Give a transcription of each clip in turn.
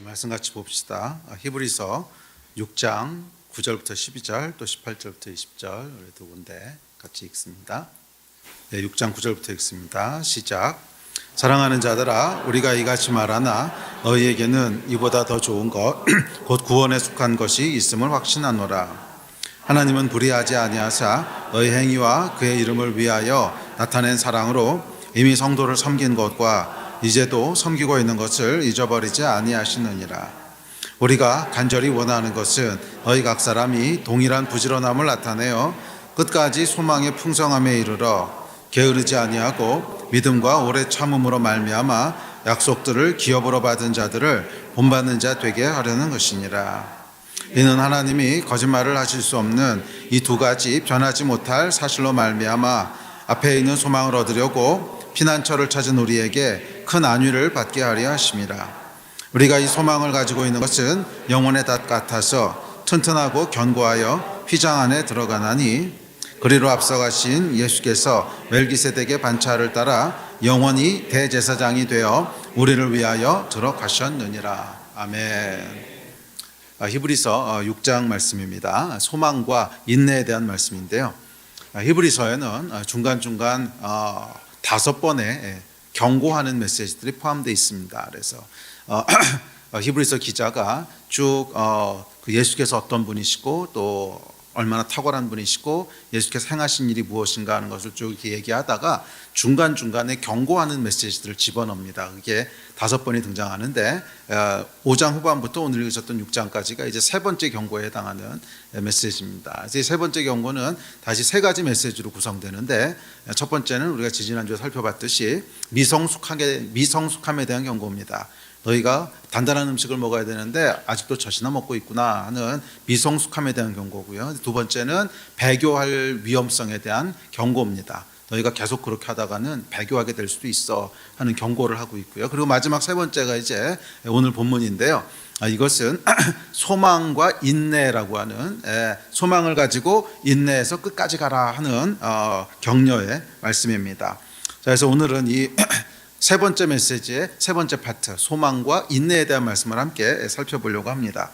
말씀 같이 봅시다. 히브리서 6장 9절부터 12절 또 18절부터 20절 두 군데 같이 읽습니다. 6장 9절부터 읽습니다. 시작. 사랑하는 자들아, 우리가 이같이 말하나 너희에게는 이보다 더 좋은 것 곧 구원에 속한 것이 있음을 확신하노라. 하나님은 불의하지 아니하사 너희 행위와 그의 이름을 위하여 나타낸 사랑으로 이미 성도를 섬긴 것과 이제도 섬기고 있는 것을 잊어버리지 아니하시느니라. 우리가 간절히 원하는 것은 너희 각 사람이 동일한 부지런함을 나타내어 끝까지 소망의 풍성함에 이르러 게으르지 아니하고 믿음과 오래 참음으로 말미암아 약속들을 기업으로 받은 자들을 본받는 자 되게 하려는 것이니라. 이는 하나님이 거짓말을 하실 수 없는 이 두 가지 변하지 못할 사실로 말미암아 앞에 있는 소망을 얻으려고 피난처를 찾은 우리에게 큰 안위를 받게 하려 하심이라. 우리가 이 소망을 가지고 있는 것은 영혼의 닷 같아서 튼튼하고 견고하여 휘장 안에 들어가나니 그리로 앞서가신 예수께서 멜기세덱의 반차를 따라 영원히 대제사장이 되어 우리를 위하여 들어가셨느니라. 아멘. 히브리서 6장 말씀입니다. 소망과 인내에 대한 말씀인데요. 히브리서에는 중간중간 5번의 경고하는 메시지들이 포함되어 있습니다. 그래서 히브리서 기자가 쭉 예수께서 어떤 분이시고 또 얼마나 탁월한 분이시고 예수께서 행하신 일이 무엇인가 하는 것을 쭉 이렇게 얘기하다가 중간중간에 경고하는 메시지들을 집어넣습니다. 그게 5번이 등장하는데 5장 후반부터 오늘 읽으셨던 6장까지가 이제 세 번째 경고에 해당하는 메시지입니다. 이제 세 번째 경고는 다시 세 가지 메시지로 구성되는데 첫 번째는 우리가 지지난주에 살펴봤듯이 미성숙함에 대한 경고입니다. 너희가 단단한 음식을 먹어야 되는데 아직도 젖이나 먹고 있구나 하는 미성숙함에 대한 경고고요. 두 번째는 배교할 위험성에 대한 경고입니다. 너희가 계속 그렇게 하다가는 배교하게 될 수도 있어 하는 경고를 하고 있고요. 그리고 마지막 세 번째가 이제 오늘 본문인데요. 이것은 소망과 인내라고 하는, 소망을 가지고 인내해서 끝까지 가라 하는 격려의 말씀입니다. 자, 그래서 오늘은 이 세 번째 메시지의 세 번째 파트, 소망과 인내에 대한 말씀을 함께 살펴보려고 합니다.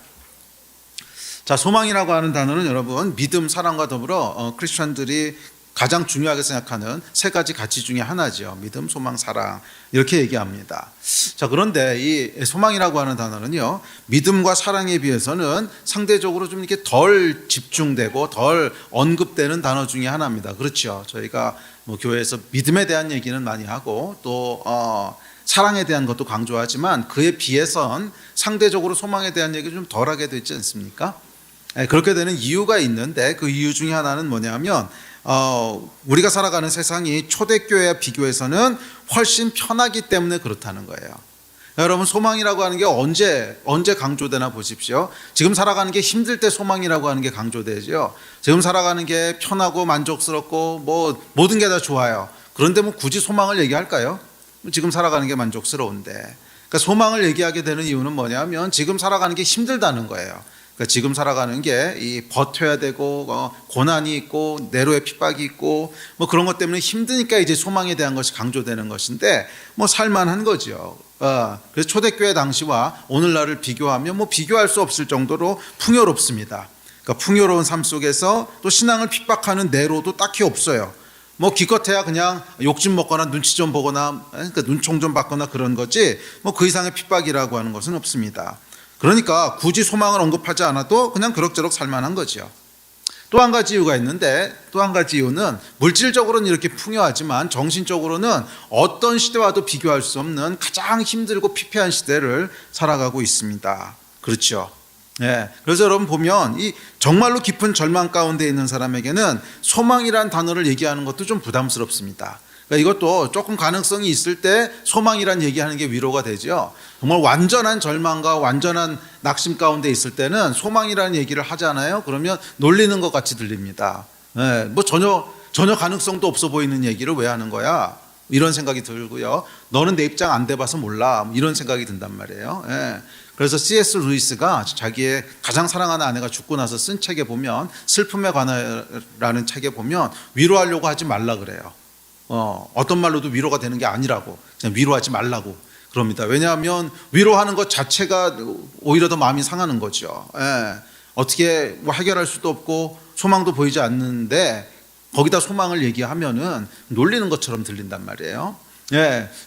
자, 소망이라고 하는 단어는 여러분 믿음, 사랑과 더불어 크리스천들이 가장 중요하게 생각하는 세 가지 가치 중에 하나죠. 믿음, 소망, 사랑 이렇게 얘기합니다. 자, 그런데 이 소망이라고 하는 단어는요, 믿음과 사랑에 비해서는 상대적으로 좀 이렇게 덜 집중되고 덜 언급되는 단어 중에 하나입니다. 그렇죠. 저희가 교회에서 믿음에 대한 얘기는 많이 하고 또 사랑에 대한 것도 강조하지만 그에 비해선 상대적으로 소망에 대한 얘기를 좀 덜하게 되지 않습니까? 그렇게 되는 이유가 있는데 그 이유 중에 하나는 뭐냐면 우리가 살아가는 세상이 초대교회와 비교해서는 훨씬 편하기 때문에 그렇다는 거예요. 여러분, 소망이라고 하는 게 언제 강조되나 보십시오. 지금 살아가는 게 힘들 때 소망이라고 하는 게 강조되죠. 지금 살아가는 게 편하고 만족스럽고 모든 게 다 좋아요. 그런데 굳이 소망을 얘기할까요? 지금 살아가는 게 만족스러운데. 그러니까 소망을 얘기하게 되는 이유는 뭐냐면 지금 살아가는 게 힘들다는 거예요. 그러니까 지금 살아가는 게 버텨야 되고 고난이 있고 내로의 핍박이 있고 그런 것 때문에 힘드니까 이제 소망에 대한 것이 강조되는 것인데 살만한 거죠. 그래서 초대교회 당시와 오늘날을 비교하면 비교할 수 없을 정도로 풍요롭습니다. 그러니까 풍요로운 삶 속에서 또 신앙을 핍박하는 내로도 딱히 없어요. 기껏해야 그냥 욕 좀 먹거나 눈치 좀 보거나 그러니까 눈총 좀 받거나 그런 거지 그 이상의 핍박이라고 하는 것은 없습니다. 그러니까 굳이 소망을 언급하지 않아도 그냥 그럭저럭 살만한 거죠. 또 한 가지 이유가 있는데 또 한 가지 이유는 물질적으로는 이렇게 풍요하지만 정신적으로는 어떤 시대와도 비교할 수 없는 가장 힘들고 피폐한 시대를 살아가고 있습니다. 그렇죠. 그래서 여러분 보면 이 정말로 깊은 절망 가운데 있는 사람에게는 소망이란 단어를 얘기하는 것도 좀 부담스럽습니다. 그러니까 이것도 조금 가능성이 있을 때 소망이란 얘기하는 게 위로가 되죠. 정말 완전한 절망과 완전한 낙심 가운데 있을 때는 소망이라는 얘기를 하잖아요. 그러면 놀리는 것 같이 들립니다. 전혀 가능성도 없어 보이는 얘기를 왜 하는 거야? 이런 생각이 들고요. 너는 내 입장 안 돼봐서 몰라. 이런 생각이 든단 말이에요. 그래서 C.S. 루이스가 자기의 가장 사랑하는 아내가 죽고 나서 쓴 책에 보면 슬픔에 관하라는 책에 보면 위로하려고 하지 말라 그래요. 어떤 말로도 위로가 되는 게 아니라고, 그냥 위로하지 말라고. 그럽니다. 왜냐하면 위로하는 것 자체가 오히려 더 마음이 상하는 거죠. 어떻게 뭐 해결할 수도 없고 소망도 보이지 않는데 거기다 소망을 얘기하면은 놀리는 것처럼 들린단 말이에요.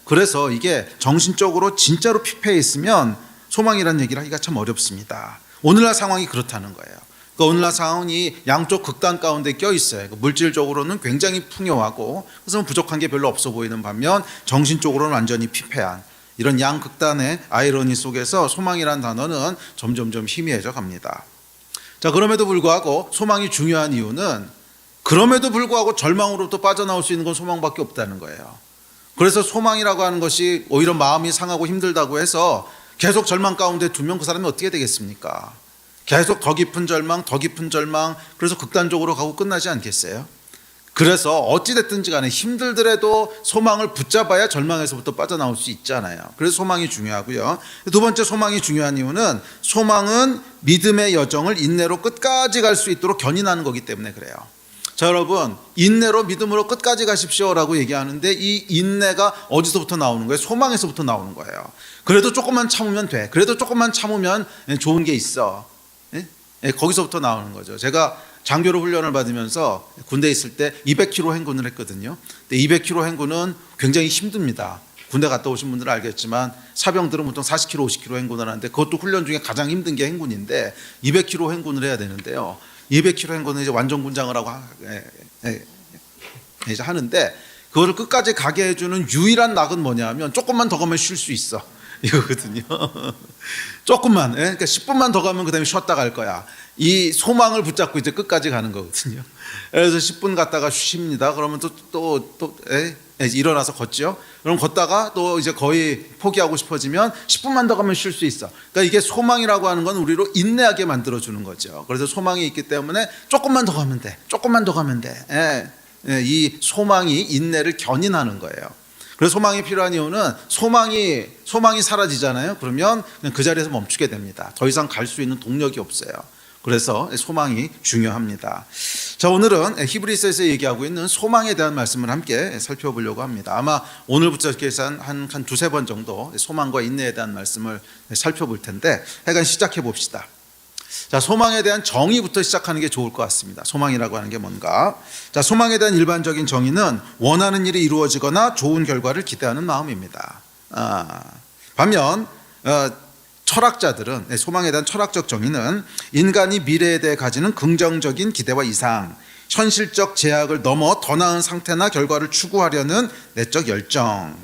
그래서 이게 정신적으로 진짜로 피폐해 있으면 소망이라는 얘기를 하기가 참 어렵습니다. 오늘날 상황이 그렇다는 거예요. 그러니까 오늘날 상황이 양쪽 극단 가운데 껴 있어요. 물질적으로는 굉장히 풍요하고 그래서 부족한 게 별로 없어 보이는 반면 정신적으로는 완전히 피폐한 이런 양극단의 아이러니 속에서 소망이라는 단어는 점점점 희미해져 갑니다. 자, 그럼에도 불구하고 소망이 중요한 이유는 그럼에도 불구하고 절망으로부터 빠져나올 수 있는 건 소망밖에 없다는 거예요. 그래서 소망이라고 하는 것이 오히려 마음이 상하고 힘들다고 해서 계속 절망 가운데 두면 그 사람이 어떻게 되겠습니까? 계속 더 깊은 절망, 더 깊은 절망, 그래서 극단적으로 가고 끝나지 않겠어요? 그래서 어찌됐든지 간에 힘들더라도 소망을 붙잡아야 절망에서부터 빠져나올 수 있잖아요. 그래서 소망이 중요하고요. 두 번째 소망이 중요한 이유는 소망은 믿음의 여정을 인내로 끝까지 갈 수 있도록 견인하는 거기 때문에 그래요. 자, 여러분, 인내로 믿음으로 끝까지 가십시오라고 얘기하는데 이 인내가 어디서부터 나오는 거예요? 소망에서부터 나오는 거예요. 그래도 조금만 참으면 돼. 그래도 조금만 참으면 좋은 게 있어. 거기서부터 나오는 거죠. 제가 장교로 훈련을 받으면서 군대에 있을 때 200km 행군을 했거든요. 근데 200km 행군은 굉장히 힘듭니다. 군대 갔다 오신 분들은 알겠지만 사병들은 보통 40km, 50km 행군을 하는데 그것도 훈련 중에 가장 힘든 게 행군인데 200km 행군을 해야 되는데요. 200km 행군은 이제 완전 군장을 하고 이제 하는데 그거를 끝까지 가게 해주는 유일한 낙은 뭐냐면 조금만 더 가면 쉴 수 있어. 이거거든요. 조금만, 그러니까 10분만 더 가면 그 다음에 쉬었다 갈 거야. 이 소망을 붙잡고 이제 끝까지 가는 거거든요. 그래서 10분 갔다가 쉽니다. 그러면 또 일어나서 걷죠. 그럼 걷다가 또 이제 거의 포기하고 싶어지면 10분만 더 가면 쉴 수 있어. 그러니까 이게 소망이라고 하는 건 우리로 인내하게 만들어주는 거죠. 그래서 소망이 있기 때문에 조금만 더 가면 돼. 조금만 더 가면 돼. 이 소망이 인내를 견인하는 거예요. 그래서 소망이 필요한 이유는 소망이 사라지잖아요. 그러면 그냥 그 자리에서 멈추게 됩니다. 더 이상 갈 수 있는 동력이 없어요. 그래서 소망이 중요합니다. 자, 오늘은 히브리서에서 얘기하고 있는 소망에 대한 말씀을 함께 살펴보려고 합니다. 아마 오늘부터 이렇게 해서 한 두세 번 정도 소망과 인내에 대한 말씀을 살펴볼 텐데 하여간 시작해 봅시다. 자, 소망에 대한 정의부터 시작하는 게 좋을 것 같습니다. 소망이라고 하는 게 뭔가? 자, 소망에 대한 일반적인 정의는 원하는 일이 이루어지거나 좋은 결과를 기대하는 마음입니다. 반면 철학자들은 소망에 대한 철학적 정의는 인간이 미래에 대해 가지는 긍정적인 기대와 이상, 현실적 제약을 넘어 더 나은 상태나 결과를 추구하려는 내적 열정,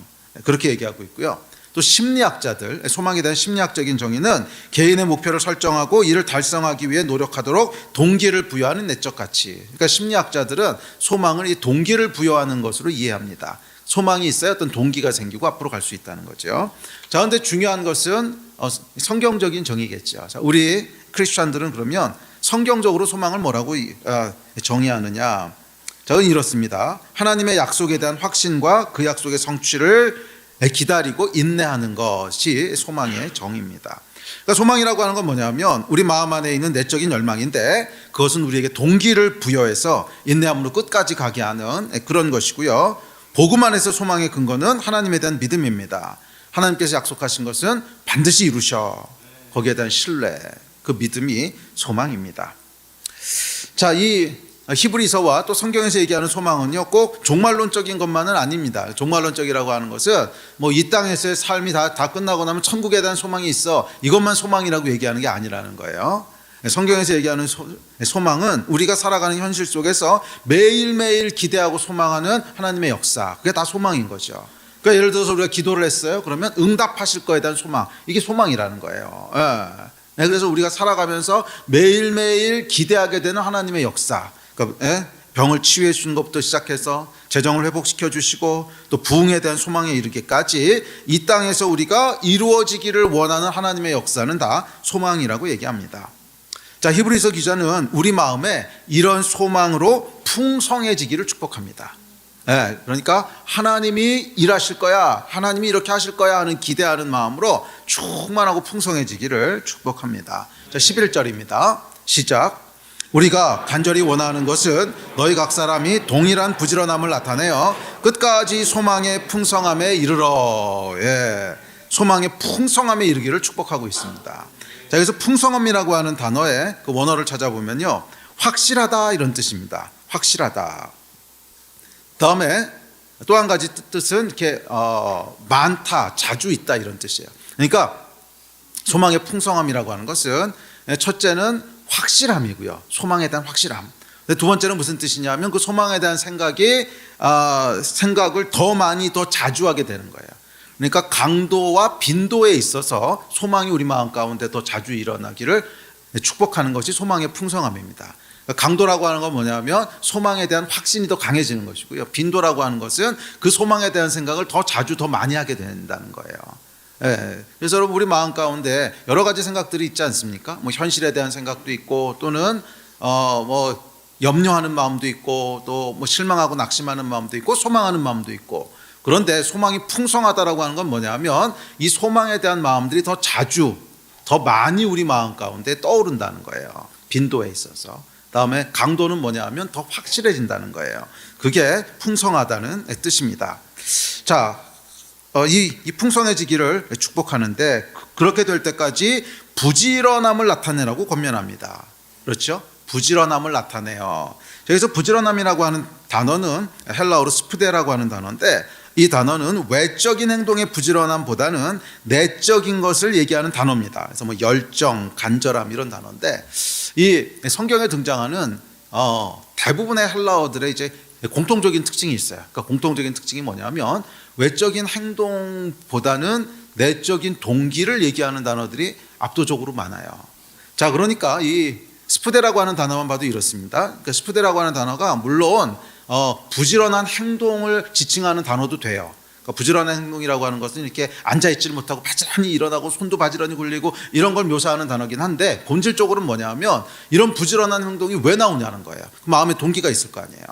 그렇게 얘기하고 있고요. 또 심리학자들, 소망에 대한 심리학적인 정의는 개인의 목표를 설정하고 이를 달성하기 위해 노력하도록 동기를 부여하는 내적 가치. 그러니까 심리학자들은 소망을 이 동기를 부여하는 것으로 이해합니다. 소망이 있어야 어떤 동기가 생기고 앞으로 갈 수 있다는 거죠. 자, 그런데 중요한 것은 성경적인 정의겠죠. 자, 우리 크리스찬들은 그러면 성경적으로 소망을 뭐라고 정의하느냐? 저는 이렇습니다. 하나님의 약속에 대한 확신과 그 약속의 성취를 기다리고 인내하는 것이 소망의 정의입니다. 그러니까 소망이라고 하는 건 뭐냐면 우리 마음 안에 있는 내적인 열망인데 그것은 우리에게 동기를 부여해서 인내함으로 끝까지 가게 하는 그런 것이고요. 복음 안에서 소망의 근거는 하나님에 대한 믿음입니다. 하나님께서 약속하신 것은 반드시 이루셔. 거기에 대한 신뢰, 그 믿음이 소망입니다. 자, 이 히브리서와 또 성경에서 얘기하는 소망은요, 꼭 종말론적인 것만은 아닙니다. 종말론적이라고 하는 것은 뭐 이 땅에서의 삶이 다 끝나고 나면 천국에 대한 소망이 있어, 이것만 소망이라고 얘기하는 게 아니라는 거예요. 성경에서 얘기하는 소망은 우리가 살아가는 현실 속에서 매일매일 기대하고 소망하는 하나님의 역사, 그게 다 소망인 거죠. 그러니까 예를 들어서 우리가 기도를 했어요. 그러면 응답하실 거에 대한 소망, 이게 소망이라는 거예요. 그래서 우리가 살아가면서 매일매일 기대하게 되는 하나님의 역사, 그러니까 병을 치유해 주는 것부터 시작해서 재정을 회복시켜 주시고 또 부흥에 대한 소망에 이르기까지 이 땅에서 우리가 이루어지기를 원하는 하나님의 역사는 다 소망이라고 얘기합니다. 자, 히브리서 기자는 우리 마음에 이런 소망으로 풍성해지기를 축복합니다. 그러니까 하나님이 일하실 거야, 하나님이 이렇게 하실 거야 하는 기대하는 마음으로 충만하고 풍성해지기를 축복합니다. 자, 11절입니다. 시작. 우리가 간절히 원하는 것은 너희 각 사람이 동일한 부지런함을 나타내어 끝까지 소망의 풍성함에 이르러. 소망의 풍성함에 이르기를 축복하고 있습니다. 자, 여기서 풍성함이라고 하는 단어의 그 원어를 찾아보면요, 확실하다 이런 뜻입니다. 확실하다. 다음에 또 한 가지 뜻은 이렇게 많다, 자주 있다 이런 뜻이에요. 그러니까 소망의 풍성함이라고 하는 것은 첫째는 확실함이고요, 소망에 대한 확실함. 두 번째는 무슨 뜻이냐면 그 소망에 대한 생각을 더 많이 더 자주 하게 되는 거예요. 그러니까 강도와 빈도에 있어서 소망이 우리 마음 가운데 더 자주 일어나기를 축복하는 것이 소망의 풍성함입니다. 강도라고 하는 건 뭐냐면 소망에 대한 확신이 더 강해지는 것이고요, 빈도라고 하는 것은 그 소망에 대한 생각을 더 자주 더 많이 하게 된다는 거예요. 그래서 여러분, 우리 마음 가운데 여러 가지 생각들이 있지 않습니까? 뭐 현실에 대한 생각도 있고, 또는 뭐 염려하는 마음도 있고, 또 뭐 실망하고 낙심하는 마음도 있고, 소망하는 마음도 있고. 그런데 소망이 풍성하다라고 하는 건 뭐냐면 이 소망에 대한 마음들이 더 자주, 더 많이 우리 마음 가운데 떠오른다는 거예요, 빈도에 있어서. 다음에 강도는 뭐냐면 더 확실해진다는 거예요. 그게 풍성하다는 뜻입니다. 자, 이 풍성해지기를 축복하는데, 그렇게 될 때까지 부지런함을 나타내라고 권면합니다. 그렇죠? 부지런함을 나타내요. 여기서 부지런함이라고 하는 단어는 헬라어로 스푸데라고 하는 단어인데, 이 단어는 외적인 행동의 부지런함보다는 내적인 것을 얘기하는 단어입니다. 그래서 뭐 열정, 간절함 이런 단어인데, 이 성경에 등장하는 대부분의 헬라어들의 이제 공통적인 특징이 있어요. 그러니까 공통적인 특징이 뭐냐면 외적인 행동보다는 내적인 동기를 얘기하는 단어들이 압도적으로 많아요. 자, 그러니까 이 스푸데라고 하는 단어만 봐도 이렇습니다. 그러니까 스푸데라고 하는 단어가 물론 부지런한 행동을 지칭하는 단어도 돼요. 그러니까 부지런한 행동이라고 하는 것은 이렇게 앉아있지를 못하고 바지런히 일어나고 손도 바지런히 굴리고 이런 걸 묘사하는 단어긴 한데, 본질적으로는 뭐냐면 이런 부지런한 행동이 왜 나오냐는 거예요. 그 마음에 동기가 있을 거 아니에요.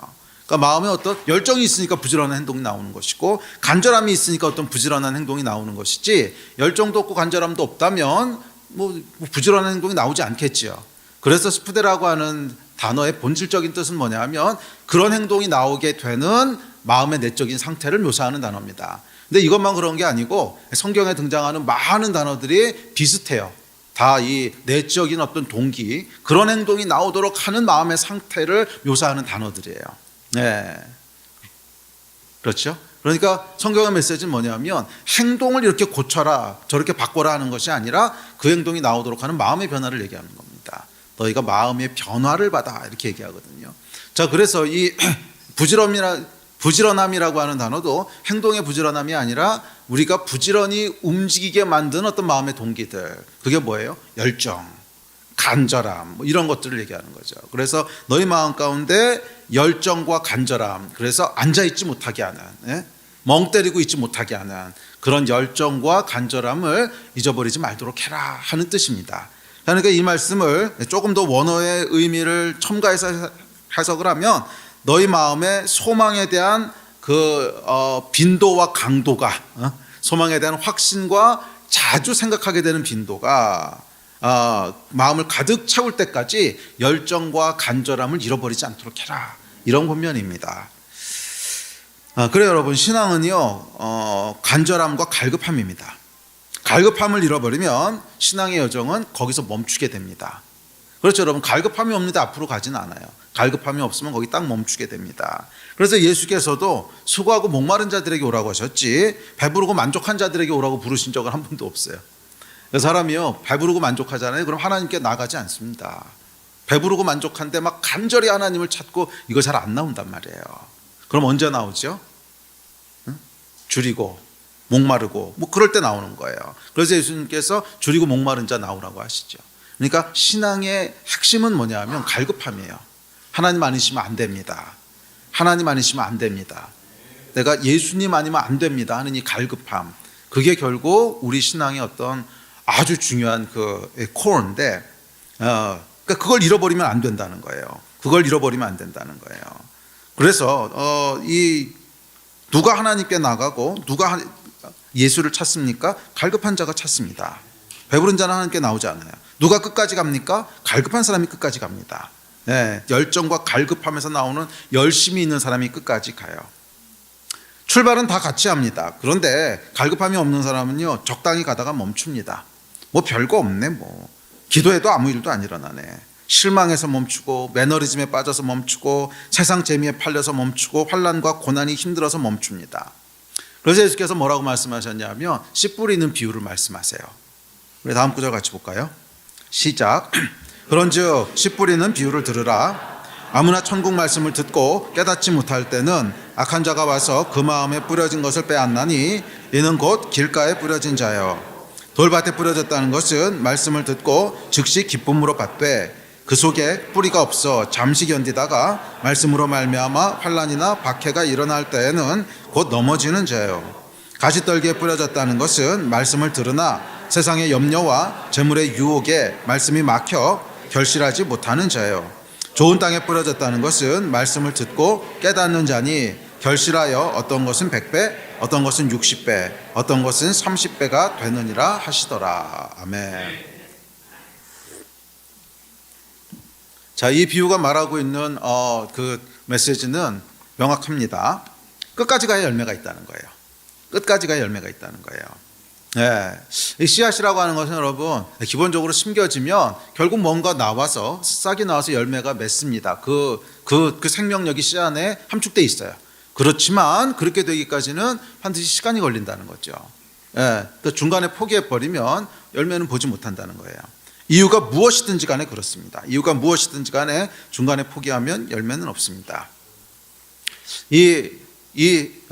그러니까 마음에 어떤 열정이 있으니까 부지런한 행동이 나오는 것이고, 간절함이 있으니까 어떤 부지런한 행동이 나오는 것이지, 열정도 없고 간절함도 없다면 뭐 부지런한 행동이 나오지 않겠지요. 그래서 스푸데라고 하는 단어의 본질적인 뜻은 뭐냐면 그런 행동이 나오게 되는 마음의 내적인 상태를 묘사하는 단어입니다. 근데 이것만 그런 게 아니고 성경에 등장하는 많은 단어들이 비슷해요. 다 이 내적인 어떤 동기, 그런 행동이 나오도록 하는 마음의 상태를 묘사하는 단어들이에요. 네, 그렇죠? 그러니까 성경의 메시지는 뭐냐면 행동을 이렇게 고쳐라, 저렇게 바꿔라 하는 것이 아니라 그 행동이 나오도록 하는 마음의 변화를 얘기하는 겁니다. 너희가 마음의 변화를 받아, 이렇게 얘기하거든요. 자, 그래서 이 부지런함이라고 하는 단어도 행동의 부지런함이 아니라 우리가 부지런히 움직이게 만드는 어떤 마음의 동기들, 그게 뭐예요? 열정, 간절함, 뭐 이런 것들을 얘기하는 거죠. 그래서 너희 마음 가운데 열정과 간절함, 그래서 앉아있지 못하게 하는, 멍 때리고 있지 못하게 하는 그런 열정과 간절함을 잊어버리지 말도록 해라 하는 뜻입니다. 그러니까 이 말씀을 조금 더 원어의 의미를 첨가해서 해석을 하면, 너희 마음의 소망에 대한 그 빈도와 강도가, 소망에 대한 확신과 자주 생각하게 되는 빈도가 마음을 가득 채울 때까지 열정과 간절함을 잃어버리지 않도록 해라, 이런 권면입니다. 그래요, 여러분, 신앙은요 간절함과 갈급함입니다. 갈급함을 잃어버리면 신앙의 여정은 거기서 멈추게 됩니다. 그렇죠, 여러분. 갈급함이 없는데 앞으로 가지는 않아요. 갈급함이 없으면 거기 딱 멈추게 됩니다. 그래서 예수께서도 수고하고 목마른 자들에게 오라고 하셨지, 배부르고 만족한 자들에게 오라고 부르신 적은 한 번도 없어요. 사람이요, 배부르고 만족하잖아요. 그럼 하나님께 나가지 않습니다. 배부르고 만족한데 막 간절히 하나님을 찾고, 이거 잘 안 나온단 말이에요. 그럼 언제 나오죠? 줄이고 목마르고 뭐 그럴 때 나오는 거예요. 그래서 예수님께서 줄이고 목마른 자 나오라고 하시죠. 그러니까 신앙의 핵심은 뭐냐면 갈급함이에요. 하나님 아니시면 안 됩니다. 하나님 아니시면 안 됩니다. 내가 예수님 아니면 안 됩니다 하는 이 갈급함, 그게 결국 우리 신앙의 어떤 아주 중요한 그 코어인데, 그러니까 그걸 잃어버리면 안 된다는 거예요. 그걸 잃어버리면 안 된다는 거예요. 그래서 이 누가 하나님께 나가고 누가 예수를 찾습니까? 갈급한 자가 찾습니다. 배부른 자는 하나님께 나오지 않아요. 누가 끝까지 갑니까? 갈급한 사람이 끝까지 갑니다. 열정과 갈급함에서 나오는 열심이 있는 사람이 끝까지 가요. 출발은 다 같이 합니다. 그런데 갈급함이 없는 사람은요, 적당히 가다가 멈춥니다. 뭐 별거 없네, 뭐. 기도해도 아무 일도 안 일어나네. 실망해서 멈추고, 매너리즘에 빠져서 멈추고, 세상 재미에 팔려서 멈추고, 환난과 고난이 힘들어서 멈춥니다. 그래서 예수께서 뭐라고 말씀하셨냐면 씨 뿌리는 비유를 말씀하세요. 우리 다음 구절 같이 볼까요? 시작. 그런즉 씨 뿌리는 비유를 들으라. 아무나 천국 말씀을 듣고 깨닫지 못할 때는 악한 자가 와서 그 마음에 뿌려진 것을 빼앗나니 이는 곧 길가에 뿌려진 자요. 돌밭에 뿌려졌다는 것은 말씀을 듣고 즉시 기쁨으로 받되 그 속에 뿌리가 없어 잠시 견디다가 말씀으로 말미암아 환난이나 박해가 일어날 때에는 곧 넘어지는 자요. 가시떨기에 뿌려졌다는 것은 말씀을 들으나 세상의 염려와 재물의 유혹에 말씀이 막혀 결실하지 못하는 자요. 좋은 땅에 뿌려졌다는 것은 말씀을 듣고 깨닫는 자니 결실하여 어떤 것은 100배, 어떤 것은 60배, 어떤 것은 30배가 되느니라 하시더라. 아멘. 자, 이 비유가 말하고 있는 그 메시지는 명확합니다. 끝까지 가야 열매가 있다는 거예요. 끝까지 가야 열매가 있다는 거예요. 네. 이 씨앗이라고 하는 것은 여러분 기본적으로 심겨지면 결국 뭔가 나와서 싹이 나와서 열매가 맺습니다. 그 생명력이 씨 안에 함축돼 있어요. 그렇지만 그렇게 되기까지는 반드시 시간이 걸린다는 거죠. 네. 그 중간에 포기해 버리면 열매는 보지 못한다는 거예요. 이유가 무엇이든지 간에 그렇습니다. 이유가 무엇이든지 간에 중간에 포기하면 열매는 없습니다. 이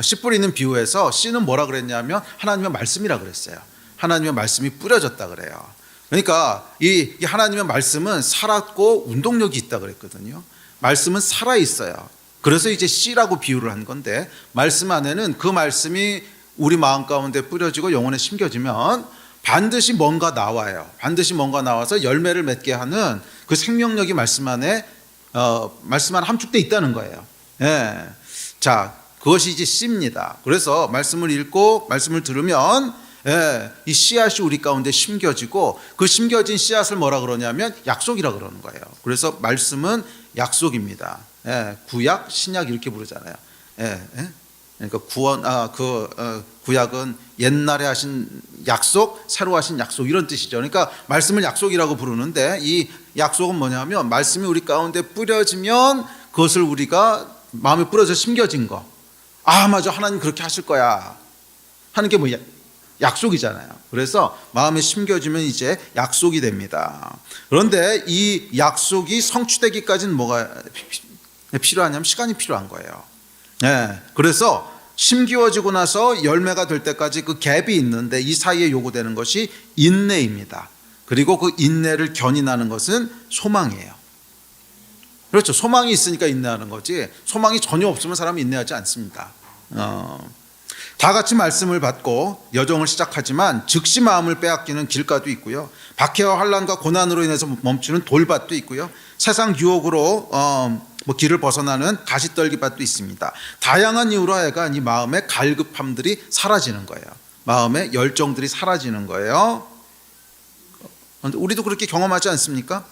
씨 뿌리는 비유에서 씨는 뭐라 그랬냐면 하나님의 말씀이라 그랬어요. 하나님의 말씀이 뿌려졌다 그래요. 그러니까 이 하나님의 말씀은 살았고 운동력이 있다 그랬거든요. 말씀은 살아 있어요. 그래서 이제 씨라고 비유를 한 건데 말씀 안에는 그 말씀이 우리 마음 가운데 뿌려지고 영혼에 심겨지면 반드시 뭔가 나와요. 반드시 뭔가 나와서 열매를 맺게 하는 그 생명력이 말씀 안에 함축돼 있다는 거예요. 예. 자, 그것이 이제 씨입니다. 그래서 말씀을 읽고 말씀을 들으면 이 씨앗이 우리 가운데 심겨지고 그 심겨진 씨앗을 뭐라 그러냐면 약속이라 그러는 거예요. 그래서 말씀은 약속입니다. 구약, 신약 이렇게 부르잖아요. 그러니까 구약은 옛날에 하신 약속, 새로 하신 약속 이런 뜻이죠. 그러니까 말씀을 약속이라고 부르는데 이 약속은 뭐냐면 말씀이 우리 가운데 뿌려지면 그것을 우리가 마음에 뿌려져 심겨진 거. 아, 맞아. 하나님 그렇게 하실 거야. 하는 게 뭐 약속이잖아요. 그래서 마음에 심겨지면 이제 약속이 됩니다. 그런데 이 약속이 성취되기까지는 뭐가 필요하냐면 시간이 필요한 거예요. 그래서 심기워지고 나서 열매가 될 때까지 그 갭이 있는데 이 사이에 요구되는 것이 인내입니다. 그리고 그 인내를 견인하는 것은 소망이에요. 그렇죠. 소망이 있으니까 인내하는 거지 소망이 전혀 없으면 사람이 인내하지 않습니다. 다 같이 말씀을 받고 여정을 시작하지만 즉시 마음을 빼앗기는 길가도 있고요. 박해와 환난과 고난으로 인해서 멈추는 돌밭도 있고요. 세상 유혹으로 길을 벗어나는 가시떨기밭도 있습니다. 다양한 이유로 하여간 이 마음의 갈급함들이 사라지는 거예요. 마음의 열정들이 사라지는 거예요. 우리도 그렇게 경험하지 않습니까?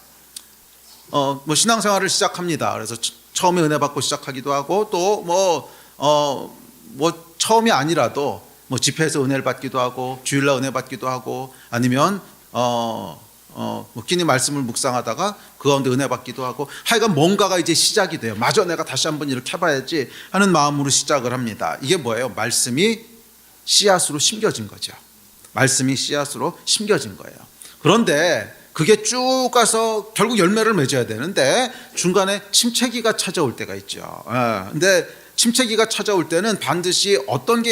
신앙생활을 시작합니다. 그래서 처음에 은혜 받고 시작하기도 하고 또 처음이 아니라도 집회에서 은혜를 받기도 하고 주일날 은혜 받기도 하고 아니면 끼니 말씀을 묵상하다가 그 가운데 은혜 받기도 하고 하여간 뭔가가 이제 시작이 돼요. 마저 내가 다시 한번 이렇게 해봐야지 하는 마음으로 시작을 합니다. 이게 뭐예요? 말씀이 씨앗으로 심겨진 거죠. 말씀이 씨앗으로 심겨진 거예요. 그런데 그게 쭉 가서 결국 열매를 맺어야 되는데 중간에 침체기가 찾아올 때가 있죠. 근데 침체기가 찾아올 때는 반드시 어떤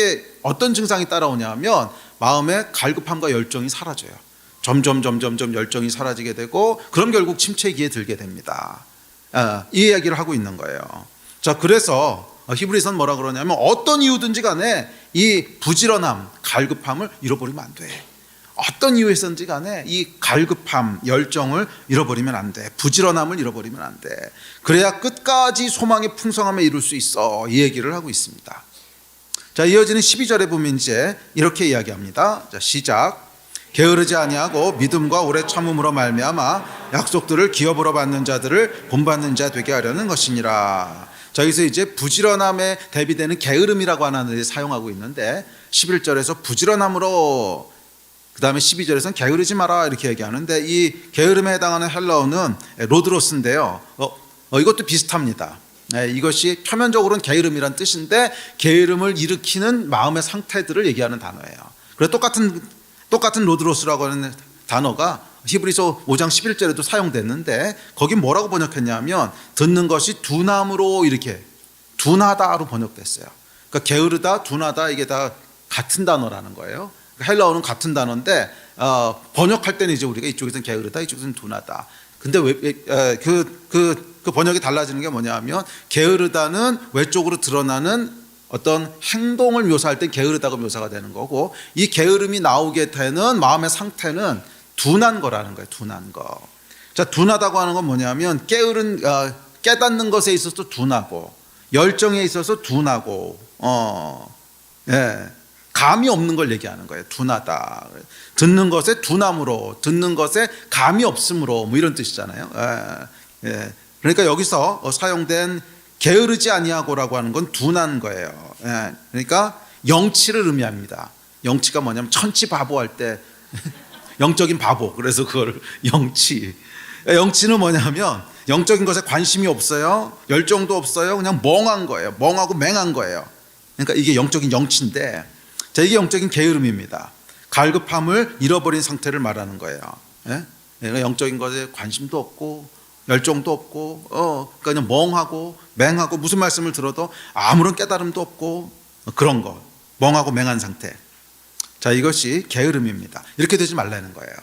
증상이 따라오냐면 마음의 갈급함과 열정이 사라져요. 점점 열정이 사라지게 되고 그럼 결국 침체기에 들게 됩니다. 이 이야기를 하고 있는 거예요. 자, 그래서 히브리서는 뭐라 그러냐면 어떤 이유든지 간에 이 부지런함, 갈급함을 잃어버리면 안 돼. 어떤 이유에서든지 간에 이 갈급함, 열정을 잃어버리면 안 돼. 부지런함을 잃어버리면 안 돼. 그래야 끝까지 소망의 풍성함에 이룰 수 있어. 이 얘기를 하고 있습니다. 자, 이어지는 12절에 보면 이제 이렇게 이야기합니다. 자, 시작. 게으르지 아니하고 믿음과 오래 참음으로 말미암아 약속들을 기업으로 받는 자들을 본받는 자 되게 하려는 것이니라. 자, 여기서 이제 부지런함에 대비되는 게으름이라고 하는 데 사용하고 있는데 11절에서 부지런함으로, 그 다음에 12절에서는 게으르지 마라 이렇게 얘기하는데, 이 게으름에 해당하는 헬라어는 로드로스인데요. 이것도 비슷합니다. 이것이 표면적으로는 게으름이란 뜻인데 게으름을 일으키는 마음의 상태들을 얘기하는 단어예요. 그래서 똑같은 로드로스라고 하는 단어가 히브리서 5장 11절에도 사용됐는데, 거긴 뭐라고 번역했냐면 듣는 것이 둔함으로, 이렇게 둔하다로 번역됐어요. 그러니까 게으르다, 둔하다, 이게 다 같은 단어라는 거예요. 헬라어는 같은 단어인데 번역할 때는 이제 우리가 이쪽에서는 게으르다, 이쪽에서는 둔하다. 근데 그 번역이 달라지는 게 뭐냐면, 게으르다는 외적으로 드러나는 어떤 행동을 묘사할 때 게으르다고 묘사가 되는 거고, 이 게으름이 나오게 되는 마음의 상태는 둔한 거라는 거예요. 둔한 거. 자, 둔하다고 하는 건 뭐냐면 깨닫는 것에 있어서 둔하고, 열정에 있어서 둔하고, 감이 없는 걸 얘기하는 거예요. 둔하다. 듣는 것에 둔함으로, 듣는 것에 감이 없음으로, 뭐 이런 뜻이잖아요. 그러니까 여기서 사용된 게으르지 아니하고라고 하는 건 둔한 거예요. 그러니까 영치를 의미합니다. 영치가 뭐냐면 천치 바보 할 때 영적인 바보, 그래서 그걸 영치. 영치는 뭐냐면 영적인 것에 관심이 없어요, 열정도 없어요, 그냥 멍한 거예요. 멍하고 맹한 거예요. 그러니까 이게 영적인 영치인데, 자, 이게 영적인 게으름입니다. 갈급함을 잃어버린 상태를 말하는 거예요. 그러니까 영적인 것에 관심도 없고 열정도 없고, 그러니까 그냥 멍하고 맹하고, 무슨 말씀을 들어도 아무런 깨달음도 없고, 그런 거, 멍하고 맹한 상태. 자, 이것이 게으름입니다. 이렇게 되지 말라는 거예요.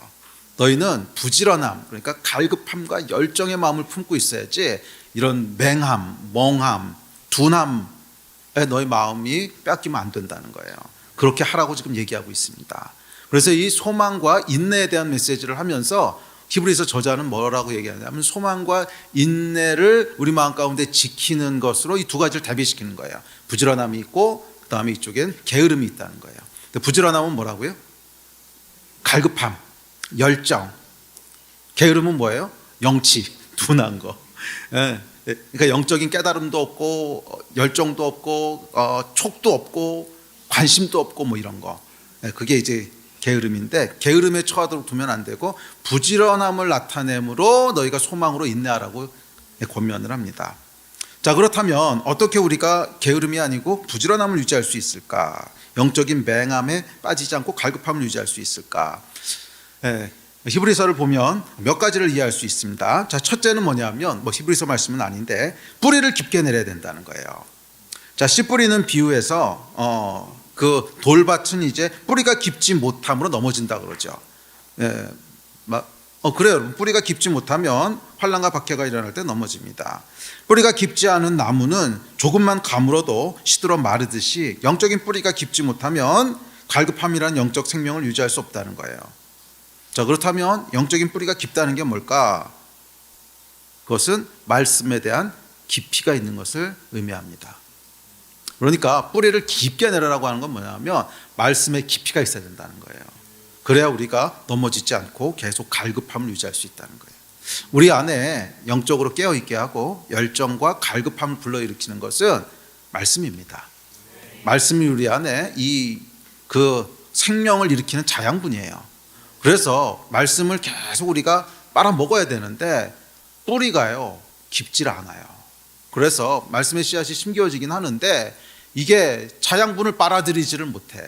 너희는 부지런함, 그러니까 갈급함과 열정의 마음을 품고 있어야지, 이런 맹함, 멍함, 둔함에 너희 마음이 뺏기면 안 된다는 거예요. 그렇게 하라고 지금 얘기하고 있습니다. 그래서 이 소망과 인내에 대한 메시지를 하면서 히브리서 저자는 뭐라고 얘기하냐면, 소망과 인내를 우리 마음 가운데 지키는 것으로 이 두 가지를 대비시키는 거예요. 부지런함이 있고, 그 다음에 이쪽엔 게으름이 있다는 거예요. 부지런함은 뭐라고요? 갈급함, 열정. 게으름은 뭐예요? 영치, 둔한 거. 그러니까 영적인 깨달음도 없고, 열정도 없고, 촉도 없고, 관심도 없고, 뭐 이런 거. 그게 이제 게으름인데, 게으름에 처하도록 두면 안 되고 부지런함을 나타내므로 너희가 소망으로 인내하라고 권면을 합니다. 자, 그렇다면 어떻게 우리가 게으름이 아니고 부지런함을 유지할 수 있을까? 영적인 맹함에 빠지지 않고 갈급함을 유지할 수 있을까? 히브리서를 보면 몇 가지를 이해할 수 있습니다. 자, 첫째는 뭐냐면, 히브리서 말씀은 아닌데 뿌리를 깊게 내려야 된다는 거예요. 자, 씨 뿌리는 비유에서 그 돌밭은 이제 뿌리가 깊지 못함으로 넘어진다 그러죠. 그래요. 뿌리가 깊지 못하면 환란과 박해가 일어날 때 넘어집니다. 뿌리가 깊지 않은 나무는 조금만 가물어도 시들어 마르듯이, 영적인 뿌리가 깊지 못하면 갈급함이라는 영적 생명을 유지할 수 없다는 거예요. 자, 그렇다면 영적인 뿌리가 깊다는 게 뭘까? 그것은 말씀에 대한 깊이가 있는 것을 의미합니다. 그러니까 뿌리를 깊게 내려라고 하는 건 뭐냐면 말씀에 깊이가 있어야 된다는 거예요. 그래야 우리가 넘어지지 않고 계속 갈급함을 유지할 수 있다는 거예요. 우리 안에 영적으로 깨어있게 하고 열정과 갈급함을 불러일으키는 것은 말씀입니다. 말씀이 우리 안에 그 생명을 일으키는 자양분이에요. 그래서 말씀을 계속 우리가 빨아먹어야 되는데 뿌리가요 깊질 않아요. 그래서 말씀의 씨앗이 심겨지긴 하는데 이게 자양분을 빨아들이지를 못해.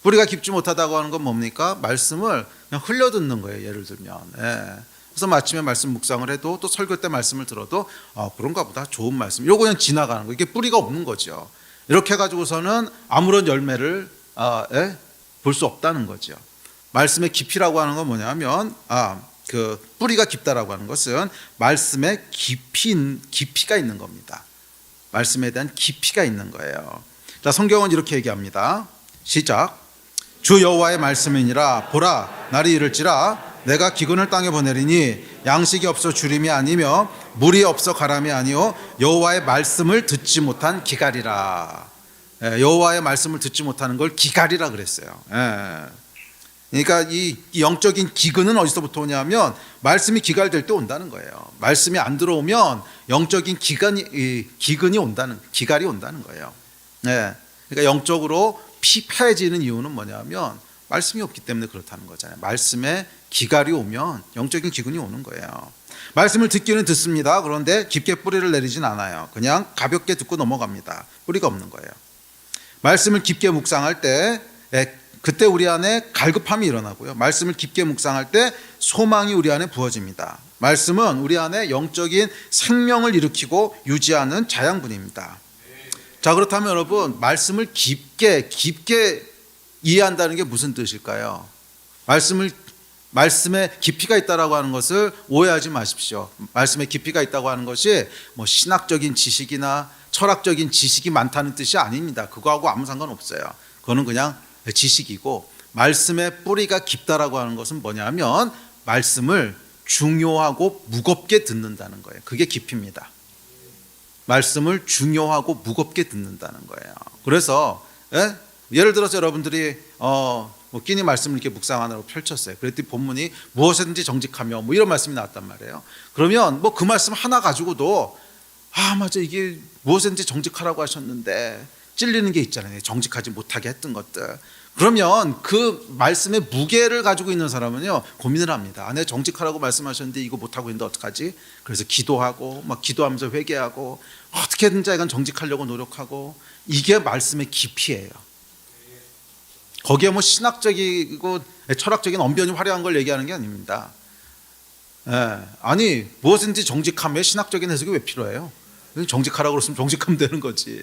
뿌리가 깊지 못하다고 하는 건 뭡니까? 말씀을 그냥 흘려듣는 거예요. 예를 들면. 그래서 마침에 말씀 묵상을 해도, 또 설교 때 말씀을 들어도 그런가 보다, 좋은 말씀, 이러고 그냥 지나가는 거예요. 이게 뿌리가 없는 거죠. 이렇게 해가지고서는 아무런 열매를 볼 수 없다는 거죠. 말씀의 깊이라고 하는 건 뭐냐면, 그 뿌리가 깊다라고 하는 것은 말씀에 깊이가 있는 겁니다. 말씀에 대한 깊이가 있는 거예요. 자, 성경은 이렇게 얘기합니다. 시작. 주 여호와의 말씀이니라. 보라, 날이 이를지라 내가 기근을 땅에 보내리니 양식이 없어 주림이 아니며 물이 없어 가람이 아니요 여호와의 말씀을 듣지 못한 기갈이라. 여호와의 말씀을 듣지 못하는 걸 기갈이라 그랬어요. 그러니까 이 영적인 기근은 어디서부터 오냐면 말씀이 기갈될 때 온다는 거예요. 말씀이 안 들어오면 영적인 기갈이 온다는 거예요. 네. 그러니까 영적으로 피폐해지는 이유는 뭐냐면 말씀이 없기 때문에 그렇다는 거잖아요. 말씀에 기갈이 오면 영적인 기근이 오는 거예요. 말씀을 듣기는 듣습니다. 그런데 깊게 뿌리를 내리진 않아요. 그냥 가볍게 듣고 넘어갑니다. 뿌리가 없는 거예요. 말씀을 깊게 묵상할 때 그때 우리 안에 갈급함이 일어나고요. 말씀을 깊게 묵상할 때 소망이 우리 안에 부어집니다. 말씀은 우리 안에 영적인 생명을 일으키고 유지하는 자양분입니다. 자, 그렇다면 여러분, 말씀을 깊게 이해한다는 게 무슨 뜻일까요? 말씀에 깊이가 있다라고 하는 것을 오해하지 마십시오. 말씀에 깊이가 있다고 하는 것이 뭐 신학적인 지식이나 철학적인 지식이 많다는 뜻이 아닙니다. 그거하고 아무 상관없어요. 그거는 그냥 지식이고, 말씀의 뿌리가 깊다라고 하는 것은 뭐냐면 말씀을 중요하고 무겁게 듣는다는 거예요. 그게 깊이입니다. 말씀을 중요하고 무겁게 듣는다는 거예요. 그래서 예를 들어서 여러분들이 끼니 말씀을 이렇게 묵상하느라고 펼쳤어요. 그랬더니 본문이 무엇이든지 정직하며 뭐 이런 말씀이 나왔단 말이에요. 그러면 뭐 그 말씀 하나 가지고도 맞아, 이게 무엇이든지 정직하라고 하셨는데 찔리는 게 있잖아요. 정직하지 못하게 했던 것들. 그러면 그 말씀의 무게를 가지고 있는 사람은요, 고민을 합니다. 내가 정직하라고 말씀하셨는데 이거 못하고 있는데 어떡하지? 그래서 기도하고 막 기도하면서 회개하고 어떻게든지 약간 정직하려고 노력하고, 이게 말씀의 깊이예요. 거기에 뭐 신학적이고 철학적인 언변이 화려한 걸 얘기하는 게 아닙니다. 아니, 무엇인지 정직함에 신학적인 해석이 왜 필요해요? 정직하라고 그랬으면 정직하면 되는 거지.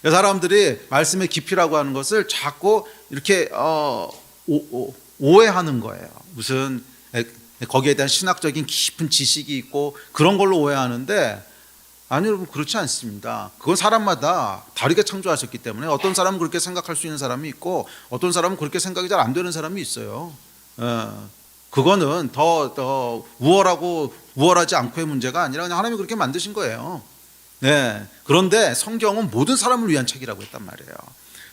사람들이 말씀의 깊이라고 하는 것을 자꾸 이렇게 오해하는 거예요. 무슨 거기에 대한 신학적인 깊은 지식이 있고 그런 걸로 오해하는데, 아니 여러분, 그렇지 않습니다. 그건 사람마다 다르게 창조하셨기 때문에 어떤 사람은 그렇게 생각할 수 있는 사람이 있고 어떤 사람은 그렇게 생각이 잘 안 되는 사람이 있어요. 그거는 더 우월하지 않고의 문제가 아니라 그냥 하나님이 그렇게 만드신 거예요. 그런데 성경은 모든 사람을 위한 책이라고 했단 말이에요.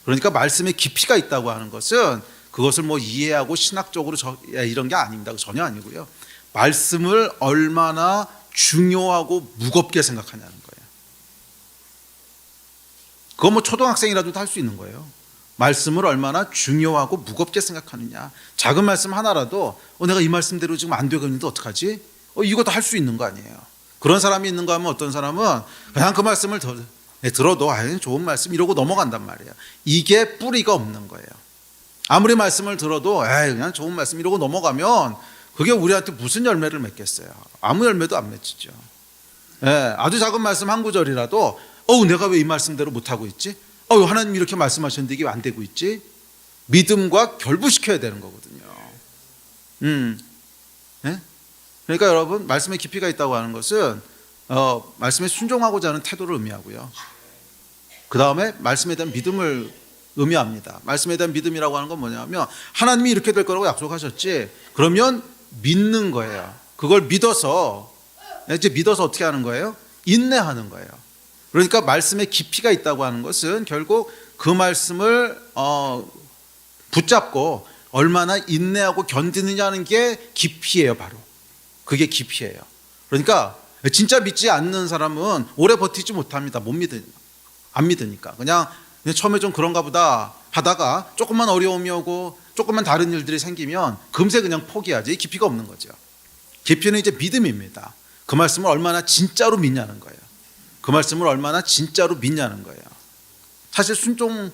그러니까 말씀에 깊이가 있다고 하는 것은 그것을 뭐 이해하고 신학적으로 이런 게 아닙니다. 전혀 아니고요. 말씀을 얼마나 중요하고 무겁게 생각하냐는 거예요. 그거 뭐 초등학생이라도 할 수 있는 거예요. 말씀을 얼마나 중요하고 무겁게 생각하느냐. 작은 말씀 하나라도 내가 이 말씀대로 지금 안 되고 있는데 어떡하지? 이것도 할 수 있는 거 아니에요. 그런 사람이 있는가 하면 어떤 사람은 그냥 그 말씀을 들어도 좋은 말씀 이러고 넘어간단 말이에요. 이게 뿌리가 없는 거예요. 아무리 말씀을 들어도 그냥 좋은 말씀 이러고 넘어가면 그게 우리한테 무슨 열매를 맺겠어요? 아무 열매도 안 맺히죠. 아주 작은 말씀 한 구절이라도 내가 왜 이 말씀대로 못하고 있지? 하나님이 이렇게 말씀하셨는데 이게 왜 안 되고 있지? 믿음과 결부시켜야 되는 거거든요. 그러니까 여러분, 말씀에 깊이가 있다고 하는 것은 말씀에 순종하고자 하는 태도를 의미하고요. 그 다음에 말씀에 대한 믿음을 의미합니다. 말씀에 대한 믿음이라고 하는 건 뭐냐면 하나님이 이렇게 될 거라고 약속하셨지, 그러면 믿는 거예요. 그걸 믿어서 어떻게 하는 거예요? 인내하는 거예요. 그러니까 말씀에 깊이가 있다고 하는 것은 결국 그 말씀을 붙잡고 얼마나 인내하고 견디느냐는 게 깊이예요. 바로 그게 깊이예요. 그러니까 진짜 믿지 않는 사람은 오래 버티지 못합니다. 안 믿으니까. 그냥 처음에 좀 그런가 보다 하다가 조금만 어려움이 오고 조금만 다른 일들이 생기면 금세 그냥 포기하지. 이 깊이가 없는 거죠. 깊이는 이제 믿음입니다. 그 말씀을 얼마나 진짜로 믿냐는 거예요. 그 말씀을 얼마나 진짜로 믿냐는 거예요. 사실 순종사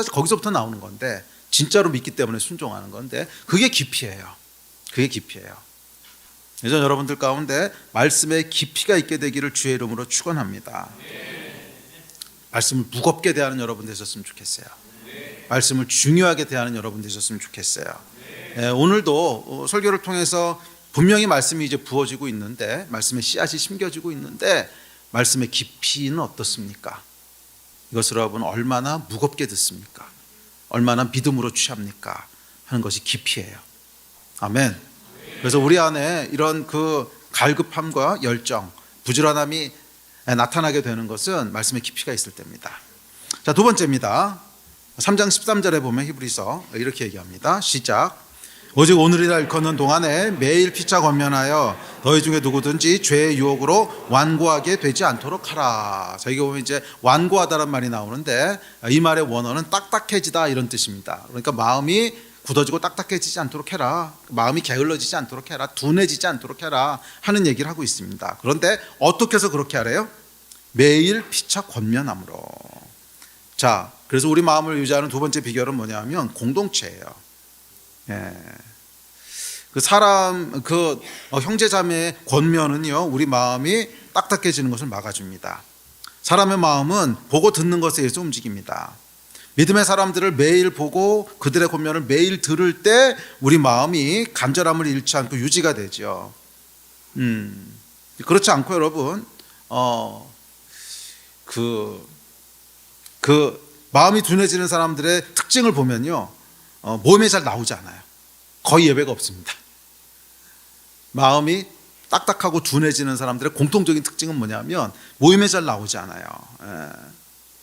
거기서부터 나오는 건데, 진짜로 믿기 때문에 순종하는 건데, 그게 깊이예요. 그게 깊이에요. 그래서 여러분들 가운데 말씀에 깊이가 있게 되기를 주의 이름으로 축원합니다. 말씀을 무겁게 대하는 여러분 되셨으면 좋겠어요. 말씀을 중요하게 대하는 여러분 되셨으면 좋겠어요. 오늘도 설교를 통해서 분명히 말씀이 이제 부어지고 있는데, 말씀의 씨앗이 심겨지고 있는데, 말씀의 깊이는 어떻습니까? 이것을 여러분 얼마나 무겁게 듣습니까? 얼마나 믿음으로 취합니까? 하는 것이 깊이예요. 아멘. 그래서 우리 안에 이런 그 갈급함과 열정, 부지런함이 나타나게 되는 것은 말씀의 깊이가 있을 때입니다. 자, 두 번째입니다. 3장 13절에 보면 히브리서 이렇게 얘기합니다. 시작. 오직 오늘이라 일컫는 동안에 매일 피차 권면하여 너희 중에 누구든지 죄의 유혹으로 완고하게 되지 않도록 하라. 자, 이게 보면 이제 완고하다란 말이 나오는데 이 말의 원어는 딱딱해지다 이런 뜻입니다. 그러니까 마음이 굳어지고 딱딱해지지 않도록 해라. 마음이 게을러지지 않도록 해라. 둔해지지 않도록 해라 하는 얘기를 하고 있습니다. 그런데 어떻게 해서 그렇게 하래요? 매일 피차 권면함으로. 자, 그래서 우리 마음을 유지하는 두 번째 비결은 뭐냐면 공동체예요. 예. 형제 자매의 권면은요, 우리 마음이 딱딱해지는 것을 막아줍니다. 사람의 마음은 보고 듣는 것에 의해서 움직입니다. 믿음의 사람들을 매일 보고 그들의 권면을 매일 들을 때 우리 마음이 간절함을 잃지 않고 유지가 되죠. 그렇지 않고 여러분, 마음이 둔해지는 사람들의 특징을 보면요, 모임에 잘 나오지 않아요. 거의 예배가 없습니다. 마음이 딱딱하고 둔해지는 사람들의 공통적인 특징은 뭐냐면 모임에 잘 나오지 않아요.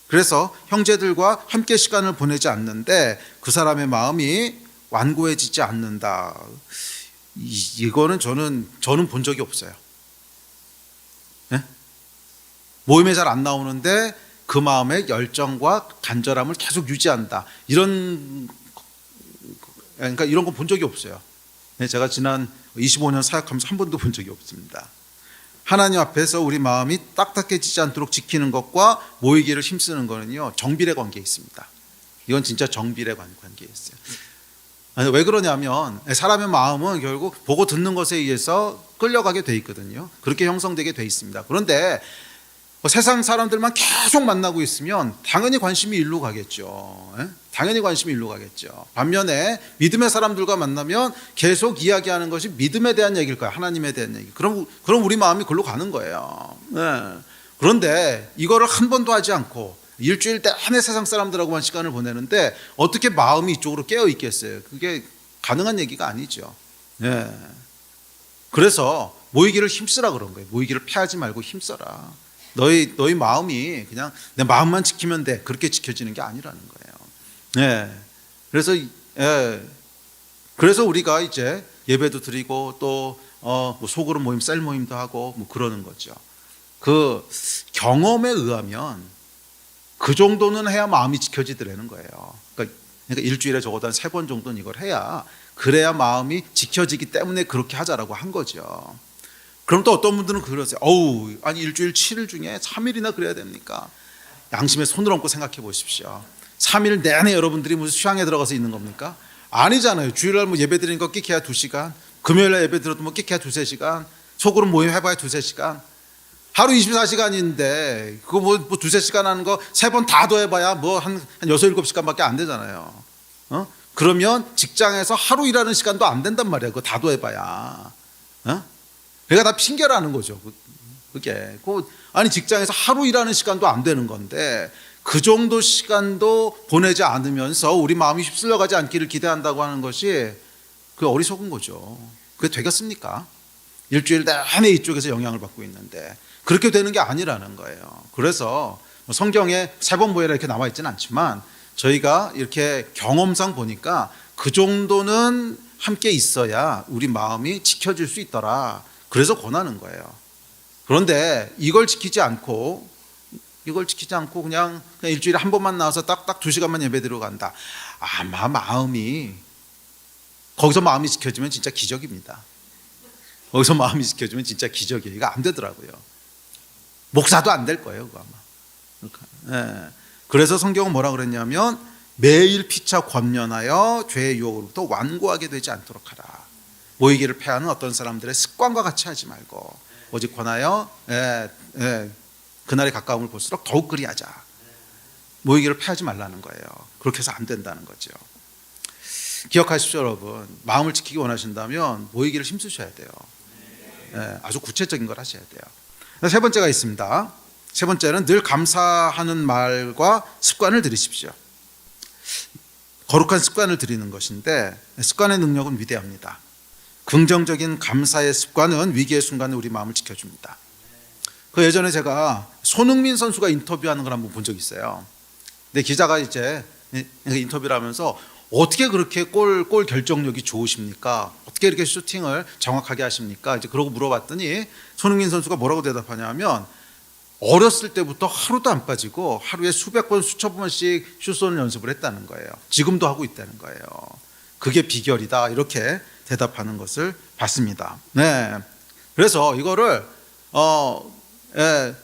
그래서 형제들과 함께 시간을 보내지 않는데 그 사람의 마음이 완고해지지 않는다. 이거는 저는 본 적이 없어요. 모임에 잘 안 나오는데 그 마음의 열정과 간절함을 계속 유지한다. 이런 건 본 적이 없어요. 제가 지난 25년 사역하면서 한 번도 본 적이 없습니다. 하나님 앞에서 우리 마음이 딱딱해지지 않도록 지키는 것과 모이기를 힘쓰는 거는요, 정비례 관계에 있습니다. 이건 진짜 정비례 관계에 있어요. 왜 그러냐면 사람의 마음은 결국 보고 듣는 것에 의해서 끌려가게 돼 있거든요. 그렇게 형성되게 돼 있습니다. 그런데 세상 사람들만 계속 만나고 있으면 당연히 관심이 일로 가겠죠. 당연히 관심이 일로 가겠죠. 반면에 믿음의 사람들과 만나면 계속 이야기하는 것이 믿음에 대한 얘기일 거야. 하나님에 대한 얘기. 그럼 우리 마음이 글로 가는 거예요. 그런데 이거를 한 번도 하지 않고 일주일 내내 세상 사람들하고만 시간을 보내는데 어떻게 마음이 이쪽으로 깨어 있겠어요? 그게 가능한 얘기가 아니죠. 그래서 모이기를 힘쓰라 그런 거예요. 모이기를 피하지 말고 힘써라. 너희 마음이 그냥 내 마음만 지키면 돼. 그렇게 지켜지는 게 아니라는 거예요. 그래서 우리가 이제 예배도 드리고 또 소그룹 모임, 셀 모임도 하고 그러는 거죠. 그 경험에 의하면 그 정도는 해야 마음이 지켜지더라는 거예요. 그러니까 일주일에 적어도 한 3번 정도는 이걸 해야 그래야 마음이 지켜지기 때문에 그렇게 하자라고 한 거죠. 그럼 또 어떤 분들은 그러세요. 아니 일주일 7일 중에 3일이나 그래야 됩니까? 양심에 손을 얹고 생각해 보십시오. 3일 내내 여러분들이 무슨 휴양에 들어가서 있는 겁니까? 아니잖아요. 주일날 예배 드리는 거 끼케야 2시간, 금요일날 예배 드려도 끼케야 2-3시간, 소그룹 모임 해봐야 2-3시간, 하루 24시간인데 그거 2-3시간 하는 거 3번 다 더해봐야 한 6-7시간밖에 안 되잖아요. 그러면 직장에서 하루 일하는 시간도 안 된단 말이야. 그거 다 더해봐야. 그러니까 다 핑계라는 거죠. 아니 직장에서 하루 일하는 시간도 안 되는 건데 그 정도 시간도 보내지 않으면서 우리 마음이 휩쓸려 가지 않기를 기대한다고 하는 것이 그 어리석은 거죠. 그게 되겠습니까? 일주일 내내 이쪽에서 영향을 받고 있는데 그렇게 되는 게 아니라는 거예요. 그래서 성경에 3번 모여라 이렇게 나와 있지는 않지만 저희가 이렇게 경험상 보니까 그 정도는 함께 있어야 우리 마음이 지켜질 수 있더라. 그래서 권하는 거예요. 그런데 이걸 지키지 않고 그냥 일주일에 한 번만 나와서 딱딱 2시간만 예배 들어간다. 아마 거기서 마음이 지켜지면 진짜 기적입니다. 거기서 마음이 지켜지면 진짜 기적이에요. 이거 안 되더라고요. 목사도 안 될 거예요. 그거 아마. 그래서 성경은 뭐라 그랬냐면 매일 피차 권면하여 죄의 유혹으로부터 완고하게 되지 않도록 하라. 모이기를 패하는 어떤 사람들의 습관과 같이 하지 말고 오직 권하여 그날의 가까움을 볼수록 더욱 그리하자. 모이기를 패하지 말라는 거예요. 그렇게 해서 안 된다는 거죠. 기억하십시오 여러분. 마음을 지키기 원하신다면 모이기를 힘쓰셔야 돼요. 아주 구체적인 걸 하셔야 돼요. 세 번째가 있습니다. 세 번째는 늘 감사하는 말과 습관을 들이십시오. 거룩한 습관을 들이는 것인데 습관의 능력은 위대합니다. 긍정적인 감사의 습관은 위기의 순간에 우리 마음을 지켜줍니다. 그 예전에 제가 손흥민 선수가 인터뷰하는 걸 한번 본 적이 있어요. 근데 기자가 이제 인터뷰를 하면서 어떻게 그렇게 골 결정력이 좋으십니까? 어떻게 이렇게 슈팅을 정확하게 하십니까? 이제 그러고 물어봤더니 손흥민 선수가 뭐라고 대답하냐면 어렸을 때부터 하루도 안 빠지고 하루에 수백 번 수천 번씩 슛 쏘는 연습을 했다는 거예요. 지금도 하고 있다는 거예요. 그게 비결이다 이렇게 대답하는 것을 봤습니다. 네, 그래서 이거를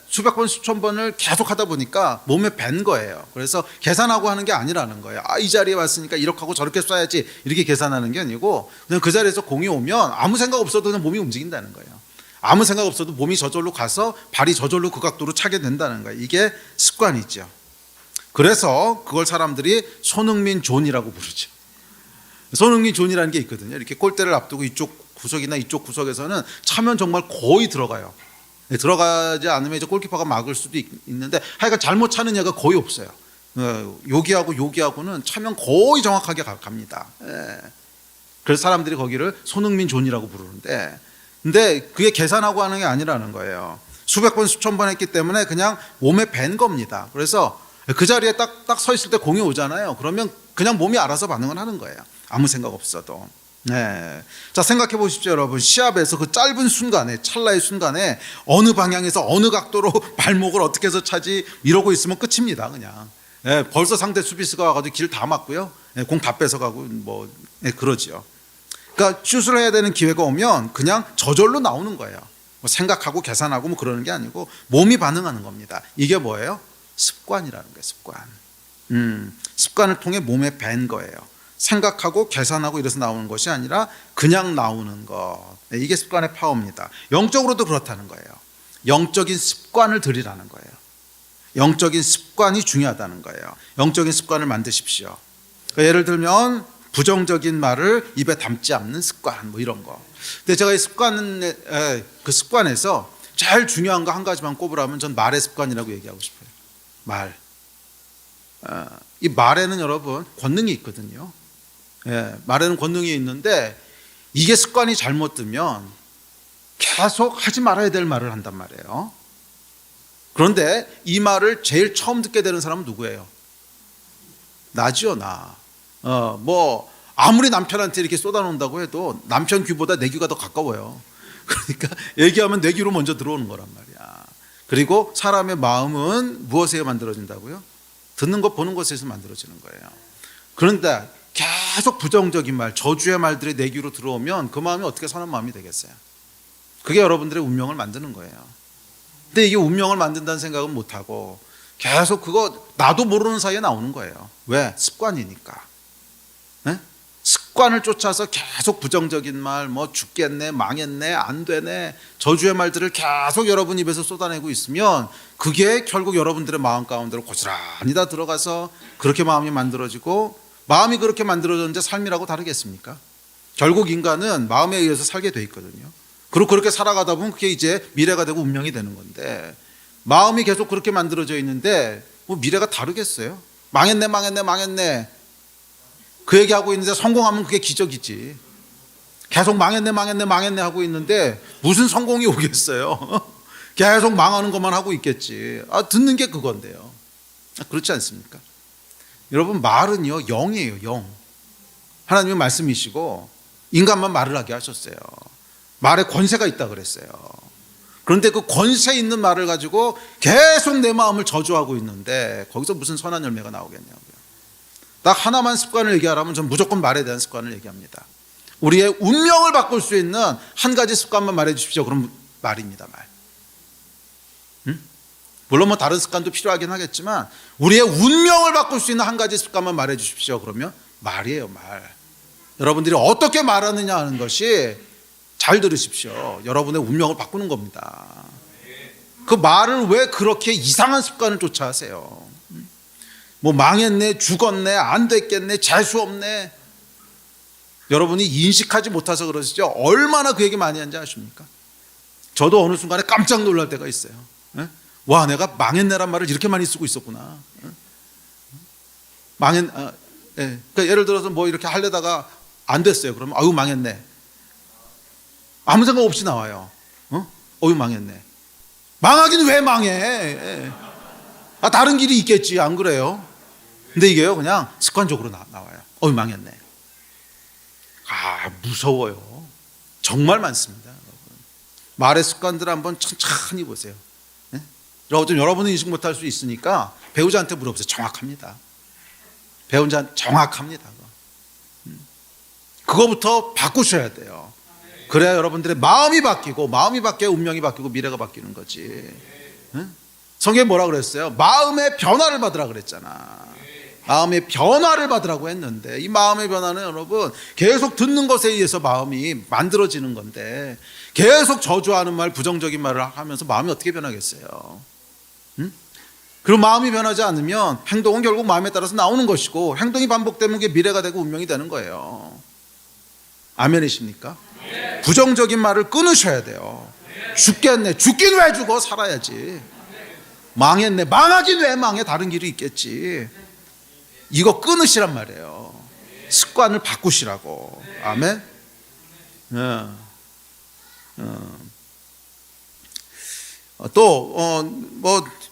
수백 번 수천 번을 계속 하다 보니까 몸에 밴 거예요. 그래서 계산하고 하는 게 아니라는 거예요. 이 자리에 왔으니까 이렇게 하고 저렇게 쏴야지 이렇게 계산하는 게 아니고 그냥 그 자리에서 공이 오면 아무 생각 없어도 그냥 몸이 움직인다는 거예요. 아무 생각 없어도 몸이 저절로 가서 발이 저절로 그 각도로 차게 된다는 거예요. 이게 습관이죠. 그래서 그걸 사람들이 손흥민 존이라고 부르죠. 손흥민 존이라는 게 있거든요. 이렇게 골대를 앞두고 이쪽 구석이나 이쪽 구석에서는 차면 정말 거의 들어가요. 들어가지 않으면 이제 골키퍼가 막을 수도 있는데 하여간 잘못 차는 애가 거의 없어요. 여기하고는 차면 거의 정확하게 갑니다. 그래서 사람들이 거기를 손흥민 존이라고 부르는데 근데 그게 계산하고 하는 게 아니라는 거예요. 수백 번 수천 번 했기 때문에 그냥 몸에 밴 겁니다. 그래서 그 자리에 딱 서 있을 때 공이 오잖아요. 그러면 그냥 몸이 알아서 반응을 하는 거예요. 아무 생각 없어도. 네. 자, 생각해 보십시오, 여러분. 시합에서 그 짧은 순간에, 찰나의 순간에 어느 방향에서 어느 각도로 발목을 어떻게 해서 차지 이러고 있으면 끝입니다, 그냥. 네, 벌써 상대 수비수가 와가지고 길 다 막고요. 네, 공 다 뺏어가고 그러지요. 그러니까 슛을 해야 되는 기회가 오면 그냥 저절로 나오는 거예요. 뭐 생각하고 계산하고 뭐 그러는 게 아니고 몸이 반응하는 겁니다. 이게 뭐예요? 습관이라는 거예요, 습관. 습관을 통해 몸에 밴 거예요. 생각하고 계산하고 이래서 나오는 것이 아니라 그냥 나오는 것. 이게 습관의 파워입니다. 영적으로도 그렇다는 거예요. 영적인 습관을 들이라는 거예요. 영적인 습관이 중요하다는 거예요. 영적인 습관을 만드십시오. 그러니까 예를 들면 부정적인 말을 입에 담지 않는 습관 뭐 이런 거. 근데 제가 이 그 습관에서 제일 중요한 거 한 가지만 꼽으라면 전 말의 습관이라고 얘기하고 싶어요. 말. 이 말에는 여러분 권능이 있거든요. 말에는 권능이 있는데 이게 습관이 잘못되면 계속 하지 말아야 될 말을 한단 말이에요. 그런데 이 말을 제일 처음 듣게 되는 사람은 누구예요? 나지요, 나. 뭐 아무리 남편한테 이렇게 쏟아놓는다고 해도 남편 귀보다 내 귀가 더 가까워요. 그러니까 얘기하면 내 귀로 먼저 들어오는 거란 말이야. 그리고 사람의 마음은 무엇에 만들어진다고요? 듣는 것 보는 것에서 만들어지는 거예요. 그런데 계속 부정적인 말, 저주의 말들이 내 귀로 들어오면 그 마음이 어떻게 선한 마음이 되겠어요? 그게 여러분들의 운명을 만드는 거예요. 근데 이게 운명을 만든다는 생각은 못하고 계속 그거 나도 모르는 사이에 나오는 거예요. 왜? 습관이니까. 네? 습관을 쫓아서 계속 부정적인 말, 뭐 죽겠네, 망했네, 안 되네, 저주의 말들을 계속 여러분 입에서 쏟아내고 있으면 그게 결국 여러분들의 마음 가운데로 고스란히 다 들어가서 그렇게 마음이 만들어지고, 마음이 그렇게 만들어졌는데 삶이라고 다르겠습니까? 결국 인간은 마음에 의해서 살게 돼 있거든요. 그리고 그렇게 살아가다 보면 그게 이제 미래가 되고 운명이 되는 건데, 마음이 계속 그렇게 만들어져 있는데 뭐 미래가 다르겠어요? 망했네, 망했네, 망했네 그 얘기하고 있는데 성공하면 그게 기적이지. 계속 망했네, 망했네, 망했네 하고 있는데 무슨 성공이 오겠어요? 계속 망하는 것만 하고 있겠지. 듣는 게 그건데요. 그렇지 않습니까? 여러분, 말은요 영이에요, 영. 하나님의 말씀이시고 인간만 말을 하게 하셨어요. 말에 권세가 있다 그랬어요. 그런데 그 권세 있는 말을 가지고 계속 내 마음을 저주하고 있는데 거기서 무슨 선한 열매가 나오겠냐고요. 딱 하나만 습관을 얘기하라면 전 무조건 말에 대한 습관을 얘기합니다. 우리의 운명을 바꿀 수 있는 한 가지 습관만 말해 주십시오. 그럼 말입니다, 말. 물론 뭐 다른 습관도 필요하긴 하겠지만 우리의 운명을 바꿀 수 있는 한 가지 습관만 말해 주십시오. 그러면 말이에요, 말. 여러분들이 어떻게 말하느냐 하는 것이, 잘 들으십시오, 여러분의 운명을 바꾸는 겁니다. 그 말을 왜 그렇게 이상한 습관을 쫓아 하세요? 뭐 망했네, 죽었네, 안 됐겠네, 재수 없네. 여러분이 인식하지 못해서 그러시죠. 얼마나 그 얘기 많이 하는지 아십니까? 저도 어느 순간에 깜짝 놀랄 때가 있어요. 와, 내가 망했네란 말을 이렇게 많이 쓰고 있었구나. 그러니까 예를 들어서 뭐 이렇게 하려다가 안 됐어요. 그러면 아유 망했네. 아무 생각 없이 나와요. 어유 망했네. 망하긴 왜 망해? 다른 길이 있겠지, 안 그래요? 근데 이게요 그냥 습관적으로 나와요. 망했네. 무서워요. 정말 많습니다. 여러분. 말의 습관들 한번 천천히 보세요. 네? 여러분은 인식 못할 수 있으니까 배우자한테 물어보세요. 정확합니다. 배우자 정확합니다. 그거부터 바꾸셔야 돼요. 그래야 여러분들의 마음이 바뀌고, 마음이 바뀌어야 운명이 바뀌고 미래가 바뀌는 거지. 네? 성경에 뭐라 그랬어요? 마음의 변화를 받으라 그랬잖아. 마음의 변화를 받으라고 했는데, 이 마음의 변화는 여러분 계속 듣는 것에 의해서 마음이 만들어지는 건데, 계속 저주하는 말, 부정적인 말을 하면서 마음이 어떻게 변하겠어요? 응? 그리고 마음이 변하지 않으면 행동은 결국 마음에 따라서 나오는 것이고, 행동이 반복되면 그게 미래가 되고 운명이 되는 거예요. 아멘이십니까? 네. 부정적인 말을 끊으셔야 돼요. 네. 죽겠네. 죽긴 왜 죽어? 살아야지. 망했네. 망하긴 왜 망해? 다른 길이 있겠지. 이거 끊으시란 말이에요. 습관을 바꾸시라고. 아멘. 또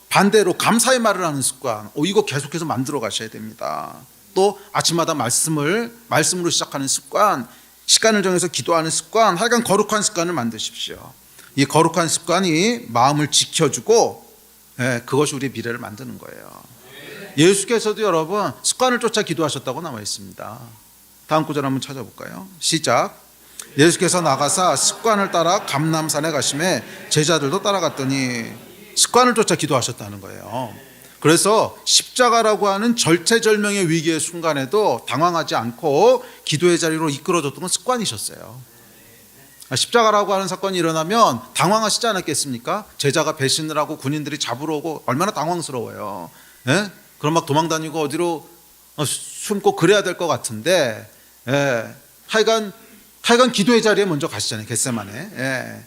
반대로 감사의 말을 하는 습관. 이거 계속해서 만들어 가셔야 됩니다. 또 아침마다 말씀으로 시작하는 습관, 시간을 정해서 기도하는 습관, 하여간 거룩한 습관을 만드십시오. 이 거룩한 습관이 마음을 지켜주고, 그것이 우리의 미래를 만드는 거예요. 예수께서도 여러분 습관을 쫓아 기도하셨다고 나와 있습니다. 다음 구절 한번 찾아볼까요? 시작. 예수께서 나가사 습관을 따라 감람산에 가심에 제자들도 따라갔더니, 습관을 쫓아 기도하셨다는 거예요. 그래서 십자가라고 하는 절체절명의 위기의 순간에도 당황하지 않고 기도의 자리로 이끌어줬던 건 습관이셨어요. 십자가라고 하는 사건이 일어나면 당황하시지 않았겠습니까? 제자가 배신을 하고 군인들이 잡으러 오고 얼마나 당황스러워요. 예? 그럼 막 도망다니고 어디로 숨고 그래야 될 것 같은데, 하여간 기도의 자리에 먼저 가시잖아요. 겟세마네.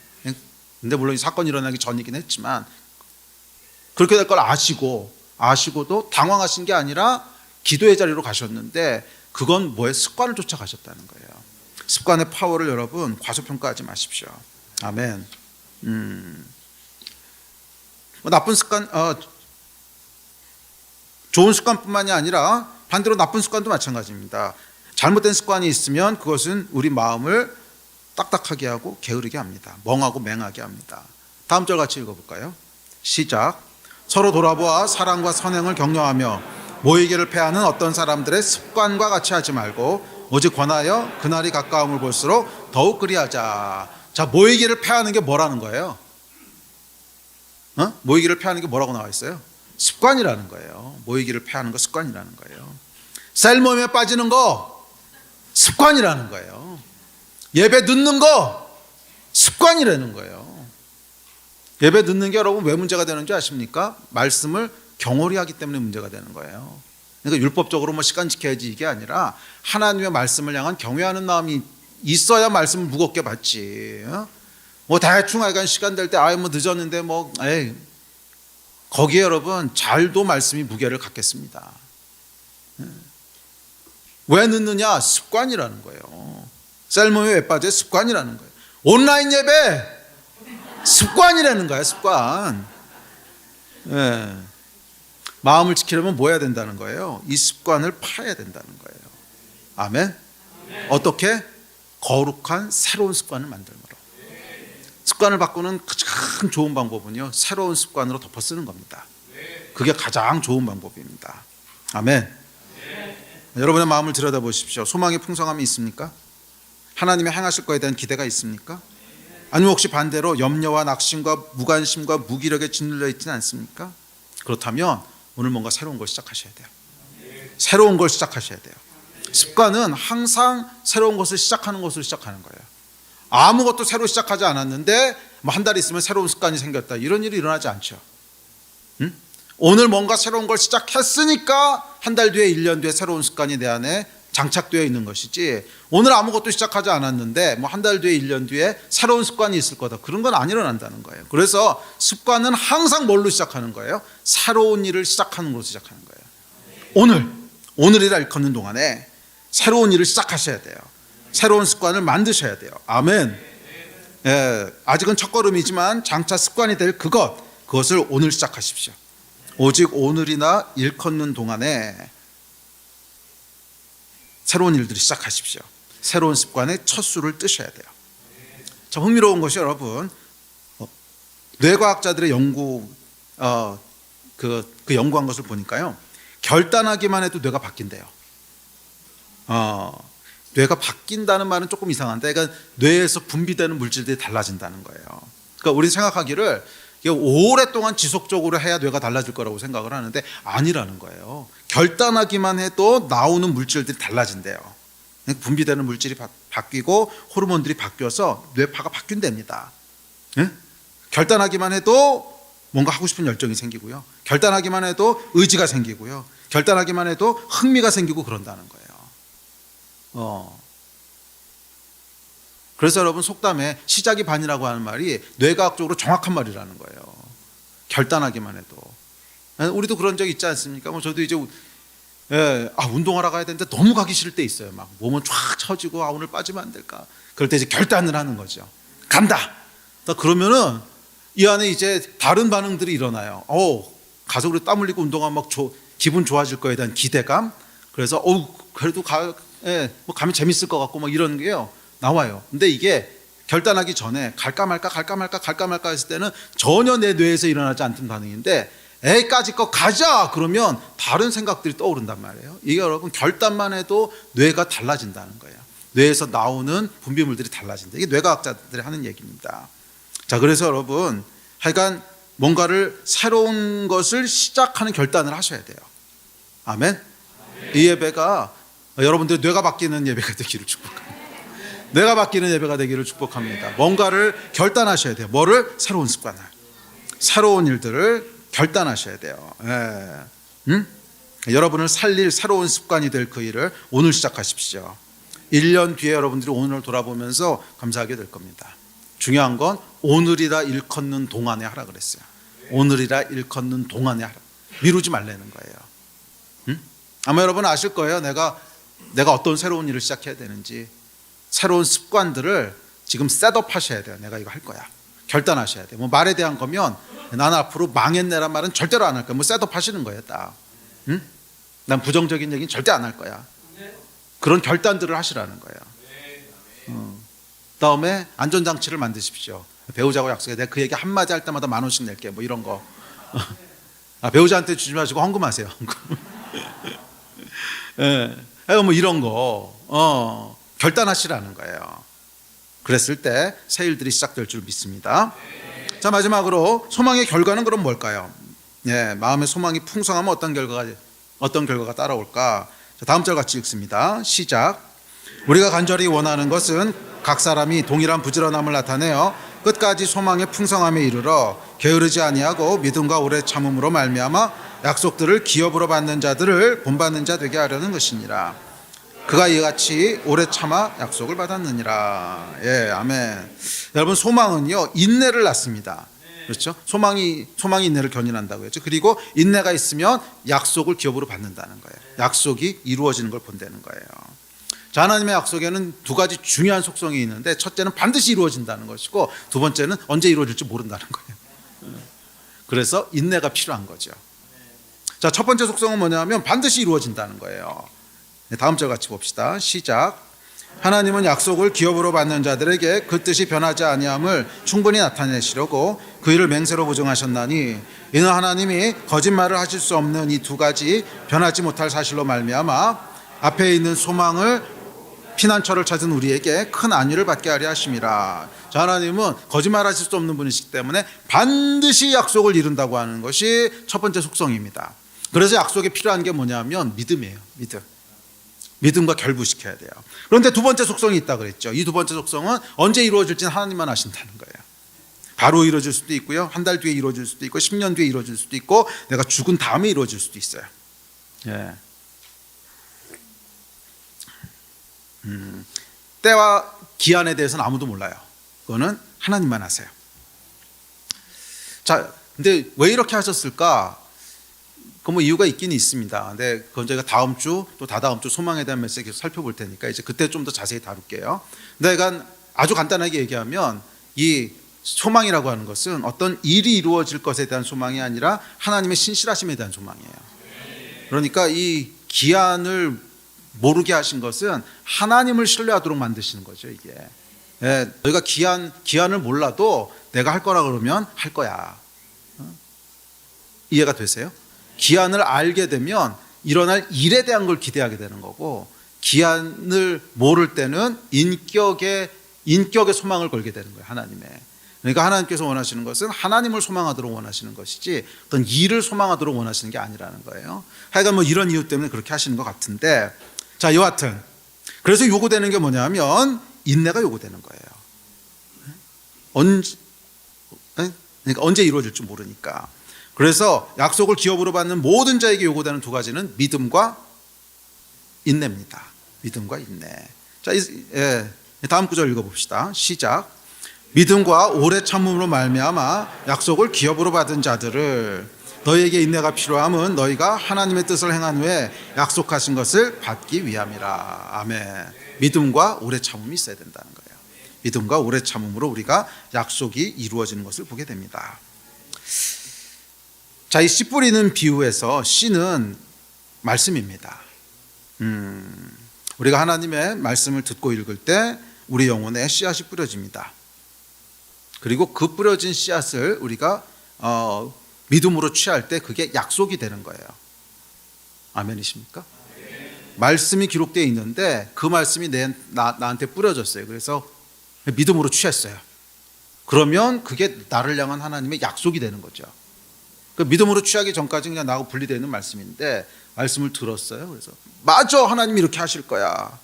근데 물론 이 사건이 일어나기 전이긴 했지만, 그렇게 될 걸 아시고도 당황하신 게 아니라 기도의 자리로 가셨는데, 그건 뭐예요? 습관을 쫓아 가셨다는 거예요. 습관의 파워를 여러분 과소평가하지 마십시오. 아멘. 나쁜 습관, 좋은 습관뿐만이 아니라 반대로 나쁜 습관도 마찬가지입니다. 잘못된 습관이 있으면 그것은 우리 마음을 딱딱하게 하고 게으르게 합니다. 멍하고 맹하게 합니다. 다음 절 같이 읽어볼까요? 시작. 서로 돌아보아 사랑과 선행을 격려하며 모이기를 패하는 어떤 사람들의 습관과 같이 하지 말고 오직 권하여 그날이 가까움을 볼수록 더욱 그리하자. 자, 모이기를 패하는 게 뭐라는 거예요? 모이기를 패하는 게 뭐라고 나와 있어요? 습관이라는 거예요. 모이기를 패하는 거 습관이라는 거예요. 셀모임에 빠지는 거 습관이라는 거예요. 예배 늦는 거 습관이라는 거예요. 예배 늦는 게 여러분 왜 문제가 되는 줄 아십니까? 말씀을 경홀히 하기 때문에 문제가 되는 거예요. 그러니까 율법적으로 시간 지켜야지 이게 아니라 하나님의 말씀을 향한 경외하는 마음이 있어야 말씀을 무겁게 받지. 대충 하여간 시간 될 때 늦었는데 거기에 여러분 잘도 말씀이 무게를 갖겠습니다. 왜 늦느냐? 습관이라는 거예요. 셀모임에 왜 빠져? 습관이라는 거예요. 온라인 예배 습관이라는 거예요. 습관. 마음을 지키려면 뭐 해야 된다는 거예요? 이 습관을 파야 된다는 거예요. 아멘. 어떻게? 거룩한 새로운 습관을 만들므로. 습관을 바꾸는 가장 좋은 방법은요, 새로운 습관으로 덮어 쓰는 겁니다. 그게 가장 좋은 방법입니다. 아멘. 여러분의 마음을 들여다보십시오. 소망의 풍성함이 있습니까? 하나님의 행하실 거에 대한 기대가 있습니까? 아니면 혹시 반대로 염려와 낙심과 무관심과 무기력에 짓눌려 있지는 않습니까? 그렇다면 오늘 뭔가 새로운 걸 시작하셔야 돼요. 새로운 걸 시작하셔야 돼요. 습관은 항상 새로운 것을 시작하는 것으로 시작하는 거예요. 아무것도 새로 시작하지 않았는데 한 달 있으면 새로운 습관이 생겼다, 이런 일이 일어나지 않죠. 오늘 뭔가 새로운 걸 시작했으니까 한 달 뒤에 1년 뒤에 새로운 습관이 내 안에 장착되어 있는 것이지, 오늘 아무것도 시작하지 않았는데 한 달 뒤에 1년 뒤에 새로운 습관이 있을 거다, 그런 건 안 일어난다는 거예요. 그래서 습관은 항상 뭘로 시작하는 거예요? 새로운 일을 시작하는 것으로 시작하는 거예요. 오늘이라 일컫는 동안에 새로운 일을 시작하셔야 돼요. 새로운 습관을 만드셔야 돼요. 아멘. 아직은 첫걸음이지만 장차 습관이 될 그것을 오늘 시작하십시오. 오직 오늘이나 일컫는 동안에 새로운 일들을 시작하십시오. 새로운 습관의 첫 수를 뜨셔야 돼요. 참 흥미로운 것이 여러분, 뇌과학자들의 연구 그 연구한 것을 보니까요, 결단하기만 해도 뇌가 바뀐대요. 뇌가 바뀐다는 말은 조금 이상한데, 그러니까 뇌에서 분비되는 물질들이 달라진다는 거예요. 그러니까 우리 생각하기를 오랫동안 지속적으로 해야 뇌가 달라질 거라고 생각을 하는데 아니라는 거예요. 결단하기만 해도 나오는 물질들이 달라진대요. 분비되는 물질이 바뀌고 호르몬들이 바뀌어서 뇌파가 바뀐답니다. 결단하기만 해도 뭔가 하고 싶은 열정이 생기고요, 결단하기만 해도 의지가 생기고요, 결단하기만 해도 흥미가 생기고 그런다는 거예요. 그래서 여러분, 속담에 시작이 반이라고 하는 말이 뇌과학적으로 정확한 말이라는 거예요. 결단하기만 해도. 우리도 그런 적 있지 않습니까? 저도 이제 운동하러 가야 되는데 너무 가기 싫을 때 있어요. 막 몸은 쫙 처지고 오늘 빠지면 안 될까? 그럴 때 이제 결단을 하는 거죠. 간다. 그러면은 이 안에 이제 다른 반응들이 일어나요. 가서 그래 땀 흘리고 운동하면 막 기분 좋아질 거에 대한 기대감. 그래서 그래도 가면 재밌을 것 같고 막 이런 게요 나와요. 근데 이게 결단하기 전에 갈까 말까 했을 때는 전혀 내 뇌에서 일어나지 않던 반응인데, 에이까지 거 가자 그러면 다른 생각들이 떠오른단 말이에요. 이게 여러분, 결단만 해도 뇌가 달라진다는 거예요. 뇌에서 나오는 분비물들이 달라진다. 이게 뇌과학자들이 하는 얘기입니다. 자, 그래서 여러분, 하여간 뭔가를 새로운 것을 시작하는 결단을 하셔야 돼요. 아멘. 이 예배가 여러분들 뇌가 바뀌는 예배가 되기를 축복합니다. 뇌가 바뀌는 예배가 되기를 축복합니다. 뭔가를 결단하셔야 돼요. 뭐를? 새로운 습관을, 새로운 일들을 결단하셔야 돼요. 여러분을 살릴 새로운 습관이 될 그 일을 오늘 시작하십시오. 1년 뒤에 여러분들이 오늘을 돌아보면서 감사하게 될 겁니다. 중요한 건 오늘이라 일컫는 동안에 하라 그랬어요. 오늘이라 일컫는 동안에 하라. 미루지 말라는 거예요. 아마 여러분 아실 거예요. 내가 어떤 새로운 일을 시작해야 되는지. 새로운 습관들을 지금 셋업하셔야 돼요. 내가 이거 할 거야. 결단하셔야 돼요. 말에 대한 거면 나는 앞으로 망했네란 말은 절대로 안 할 거야. 셋업하시는 거예요. 딱. 난 부정적인 얘기는 절대 안 할 거야. 그런 결단들을 하시라는 거예요. 다음에 안전장치를 만드십시오. 배우자하고 약속해. 내가 그 얘기 한마디 할 때마다 10,000원씩 낼게. 이런 거. 배우자한테 주지 마시고 헌금하세요. 이런 거 결단하시라는 거예요. 그랬을 때 새 일들이 시작될 줄 믿습니다. 자, 마지막으로 소망의 결과는 그럼 뭘까요? 마음의 소망이 풍성하면 어떤 결과가 따라올까? 자, 다음 절 같이 읽습니다. 시작. 우리가 간절히 원하는 것은 각 사람이 동일한 부지런함을 나타내어 끝까지 소망의 풍성함에 이르러 게으르지 아니하고 믿음과 오래 참음으로 말미암아 약속들을 기업으로 받는 자들을 본받는 자 되게 하려는 것이니라. 그가 이같이 오래 참아 약속을 받았느니라. 아멘. 여러분, 소망은요 인내를 낳습니다. 그렇죠? 소망이 인내를 견인한다고 했죠. 그리고 인내가 있으면 약속을 기업으로 받는다는 거예요. 약속이 이루어지는 걸 본다는 거예요. 자, 하나님의 약속에는 두 가지 중요한 속성이 있는데, 첫째는 반드시 이루어진다는 것이고, 두 번째는 언제 이루어질지 모른다는 거예요. 그래서 인내가 필요한 거죠. 자, 첫 번째 속성은 뭐냐면 반드시 이루어진다는 거예요. 다음 절 같이 봅시다. 시작. 하나님은 약속을 기업으로 받는 자들에게 그 뜻이 변하지 아니함을 충분히 나타내시려고 그 일을 맹세로 보증하셨나니, 이는 하나님이 거짓말을 하실 수 없는 이 두 가지 변하지 못할 사실로 말미암아 앞에 있는 소망을 피난처를 찾은 우리에게 큰 안위를 받게 하려 하심이라. 자, 하나님은 거짓말하실 수 없는 분이시기 때문에 반드시 약속을 이룬다고 하는 것이 첫 번째 속성입니다. 그래서 약속에 필요한 게 뭐냐면 믿음이에요. 믿음과 결부시켜야 돼요. 그런데 두 번째 속성이 있다 그랬죠. 이 두 번째 속성은 언제 이루어질지는 하나님만 아신다는 거예요. 바로 이루어질 수도 있고요, 한 달 뒤에 이루어질 수도 있고, 10년 뒤에 이루어질 수도 있고, 내가 죽은 다음에 이루어질 수도 있어요. 때와 기한에 대해서는 아무도 몰라요. 그거는 하나님만 아세요. 자, 근데 왜 이렇게 하셨을까? 그 이유가 있긴 있습니다. 근데 그건 저희가 다음 주 또 다다음 주 소망에 대한 메시지 계속 살펴볼 테니까 이제 그때 좀 더 자세히 다룰게요. 근데 약간 아주 간단하게 얘기하면 이 소망이라고 하는 것은 어떤 일이 이루어질 것에 대한 소망이 아니라 하나님의 신실하심에 대한 소망이에요. 그러니까 이 기한을 모르게 하신 것은 하나님을 신뢰하도록 만드시는 거죠. 이게 너희가 기한을 몰라도 내가 할 거라 그러면 할 거야. 이해가 되세요? 기한을 알게 되면 일어날 일에 대한 걸 기대하게 되는 거고, 기한을 모를 때는 인격의 소망을 걸게 되는 거예요. 하나님의. 그러니까 하나님께서 원하시는 것은 하나님을 소망하도록 원하시는 것이지 어떤 일을 소망하도록 원하시는 게 아니라는 거예요. 하여간 뭐 이런 이유 때문에 그렇게 하시는 것 같은데, 자, 여하튼 그래서 요구되는 게 뭐냐면 인내가 요구되는 거예요. 그러니까 언제 이루어질지 모르니까. 그래서 약속을 기업으로 받는 모든 자에게 요구되는 두 가지는 믿음과 인내입니다. 믿음과 인내. 자, 다음 구절 읽어봅시다. 시작. 믿음과 오래 참음으로 말미암아 약속을 기업으로 받은 자들을, 너희에게 인내가 필요함은 너희가 하나님의 뜻을 행한 후에 약속하신 것을 받기 위함이라. 아멘. 믿음과 오래 참음이 있어야 된다는 거예요. 믿음과 오래 참음으로 우리가 약속이 이루어지는 것을 보게 됩니다. 자, 이 씨 뿌리는 비유에서 씨는 말씀입니다. 우리가 하나님의 말씀을 듣고 읽을 때 우리 영혼에 씨앗이 뿌려집니다. 그리고 그 뿌려진 씨앗을 우리가 믿음으로 취할 때 그게 약속이 되는 거예요. 아멘이십니까? 말씀이 기록되어 있는데 그 말씀이 나한테 뿌려졌어요. 그래서 믿음으로 취했어요. 그러면 그게 나를 향한 하나님의 약속이 되는 거죠. 그 믿음으로 취하기 전까지 그냥 나하고 분리되어 있는 말씀인데 말씀을 들었어요. 그래서 맞아, 하나님이 이렇게 하실 거야.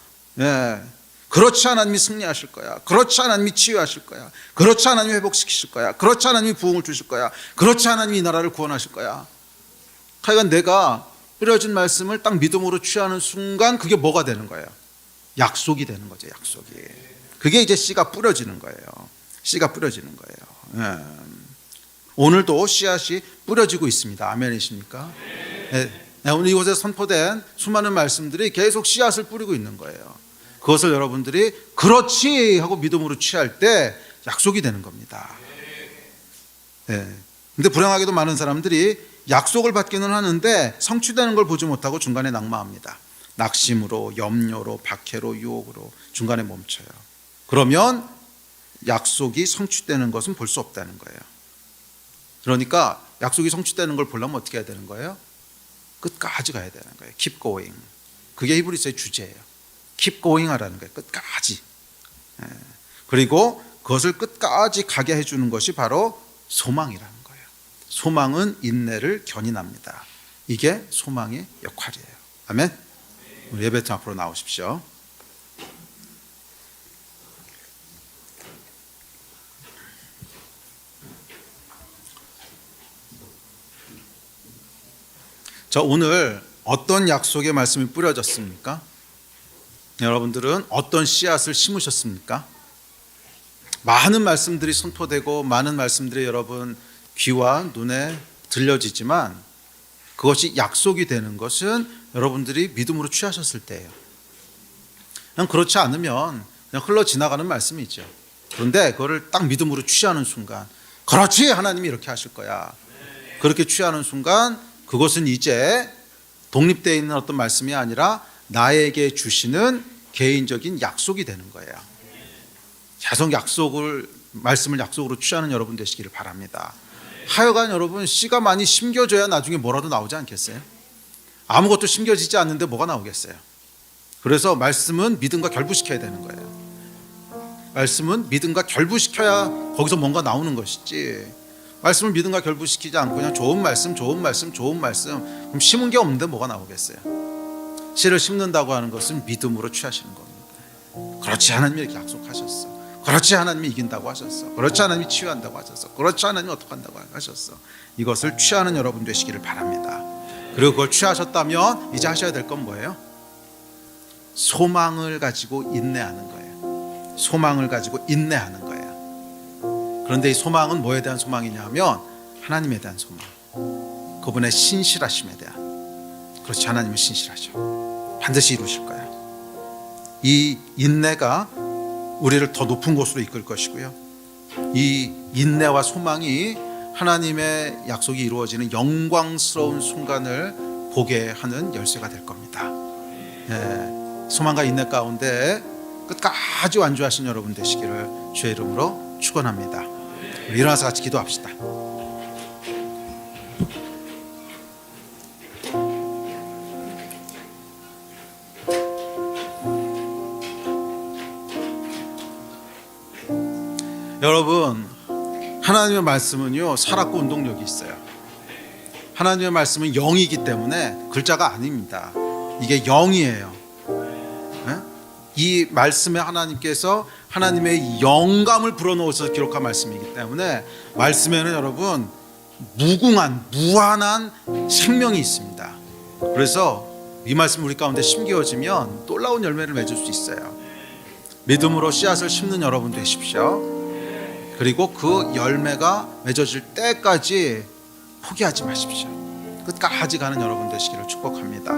그렇지, 하나님이 승리하실 거야. 그렇지, 하나님이 치유하실 거야. 그렇지, 하나님이 회복시키실 거야. 그렇지, 하나님이 부흥을 주실 거야. 그렇지, 하나님이 이 나라를 구원하실 거야. 하여간 내가 뿌려진 말씀을 딱 믿음으로 취하는 순간 그게 뭐가 되는 거예요? 약속이 되는 거죠. 약속이. 그게 이제 씨가 뿌려지는 거예요. 씨가 뿌려지는 거예요. 오늘도 씨앗이 뿌려지고 있습니다. 아멘이십니까? 오늘 이곳에 선포된 수많은 말씀들이 계속 씨앗을 뿌리고 있는 거예요. 그것을 여러분들이 그렇지 하고 믿음으로 취할 때 약속이 되는 겁니다. 근데 불행하게도 많은 사람들이 약속을 받기는 하는데 성취되는 걸 보지 못하고 중간에 낙마합니다. 낙심으로, 염려로, 박해로, 유혹으로 중간에 멈춰요. 그러면 약속이 성취되는 것은 볼 수 없다는 거예요. 그러니까 약속이 성취되는 걸 보려면 어떻게 해야 되는 거예요? 끝까지 가야 되는 거예요. Keep going. 그게 히브리서의 주제예요. Keep going 하라는 거예요. 끝까지. 그리고 그것을 끝까지 가게 해주는 것이 바로 소망이라는 거예요. 소망은 인내를 견인합니다. 이게 소망의 역할이에요. 아멘. 우리 예배팀 앞으로 나오십시오. 자, 오늘 어떤 약속의 말씀이 뿌려졌습니까? 여러분들은 어떤 씨앗을 심으셨습니까? 많은 말씀들이 선포되고 많은 말씀들이 여러분 귀와 눈에 들려지지만 그것이 약속이 되는 것은 여러분들이 믿음으로 취하셨을 때예요. 그냥 그렇지 않으면 그냥 흘러 지나가는 말씀이죠. 그런데 그거를 딱 믿음으로 취하는 순간, 그렇지, 하나님이 이렇게 하실 거야. 그렇게 취하는 순간 그것은 이제 독립되어 있는 어떤 말씀이 아니라 나에게 주시는 개인적인 약속이 되는 거예요. 계속 말씀을 약속으로 취하는 여러분 되시기를 바랍니다. 하여간 여러분, 씨가 많이 심겨져야 나중에 뭐라도 나오지 않겠어요? 아무것도 심겨지지 않는데 뭐가 나오겠어요? 그래서 말씀은 믿음과 결부시켜야 되는 거예요. 말씀은 믿음과 결부시켜야 거기서 뭔가 나오는 것이지, 말씀을 믿음과 결부시키지 않고 그냥 좋은 말씀 그럼 심은 게 없는데 뭐가 나오겠어요? 씨를 심는다고 하는 것은 믿음으로 취하시는 겁니다. 그렇지, 하나님이 이렇게 약속하셨어. 그렇지, 하나님이 이긴다고 하셨어. 그렇지, 하나님이 치유한다고 하셨어. 그렇지, 하나님이 어떻게 한다고 하셨어. 이것을 취하는 여러분 되시기를 바랍니다. 그리고 그걸 취하셨다면 이제 하셔야 될 건 뭐예요? 소망을 가지고 인내하는 거예요. 소망을 가지고 인내하는 거예요. 그런데 이 소망은 뭐에 대한 소망이냐면 하나님에 대한 소망, 그분의 신실하심에 대한. 그렇지, 하나님은 신실하셔. 반드시 이루실 거예요. 이 인내가 우리를 더 높은 곳으로 이끌 것이고요, 이 인내와 소망이 하나님의 약속이 이루어지는 영광스러운 순간을 보게 하는 열쇠가 될 겁니다. 소망과 인내 가운데 끝까지 완주하신 여러분 되시기를 주의 이름으로 축원합니다. 우리 일어나서 같이 기도합시다. 여러분, 하나님의 말씀은요 살았고 운동력이 있어요. 하나님의 말씀은 영이기 때문에 글자가 아닙니다. 이게 영이에요. 이 말씀에 하나님께서 하나님의 영감을 불어넣어서 기록한 말씀이기 때문에 말씀에는 여러분 무궁한 무한한 생명이 있습니다. 그래서 이 말씀 우리 가운데 심겨지면 놀라운 열매를 맺을 수 있어요. 믿음으로 씨앗을 심는 여러분 되십시오. 그리고 그 열매가 맺어질 때까지 포기하지 마십시오. 끝까지 가는 여러분 되시기를 축복합니다.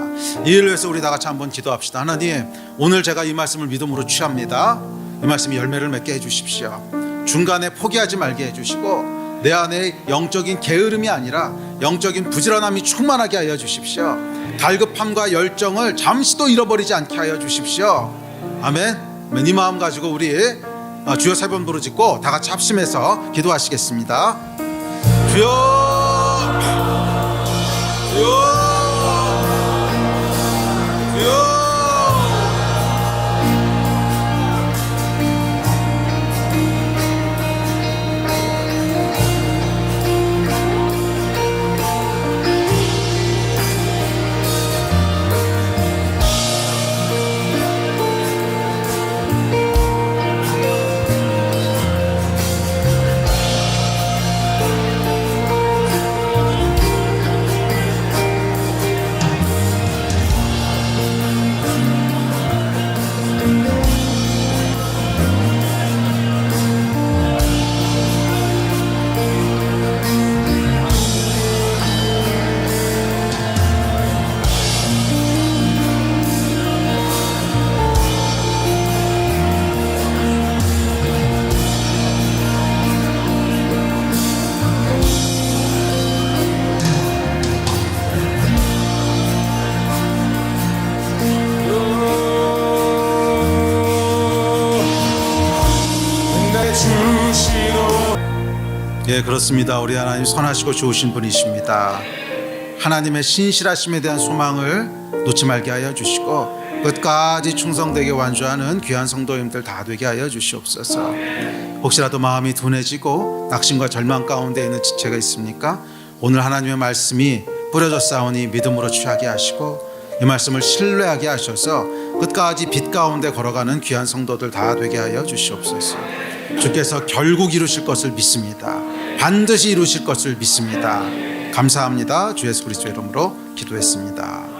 이 일을 위해서 우리 다 같이 한번 기도합시다. 하나님, 오늘 제가 이 말씀을 믿음으로 취합니다. 이 말씀이 열매를 맺게 해주십시오. 중간에 포기하지 말게 해주시고 내 안에 영적인 게으름이 아니라 영적인 부지런함이 충만하게 하여 주십시오. 달급함과 열정을 잠시도 잃어버리지 않게 하여 주십시오. 아멘. 이 마음 가지고 우리 주여 세 번 부르짖고 다 같이 합심해서 기도하시겠습니다. 주여, 주여, 주여. 예, 그렇습니다. 우리 하나님 선하시고 좋으신 분이십니다. 하나님의 신실하심에 대한 소망을 놓지 말게 하여 주시고 끝까지 충성되게 완주하는 귀한 성도님들 다 되게 하여 주시옵소서. 혹시라도 마음이 둔해지고 낙심과 절망 가운데 있는 지체가 있습니까? 오늘 하나님의 말씀이 뿌려졌사오니 믿음으로 취하게 하시고 이 말씀을 신뢰하게 하셔서 끝까지 빛 가운데 걸어가는 귀한 성도들 다 되게 하여 주시옵소서. 주께서 결국 이루실 것을 믿습니다. 반드시 이루실 것을 믿습니다. 감사합니다. 주 예수 그리스도의 이름으로 기도했습니다.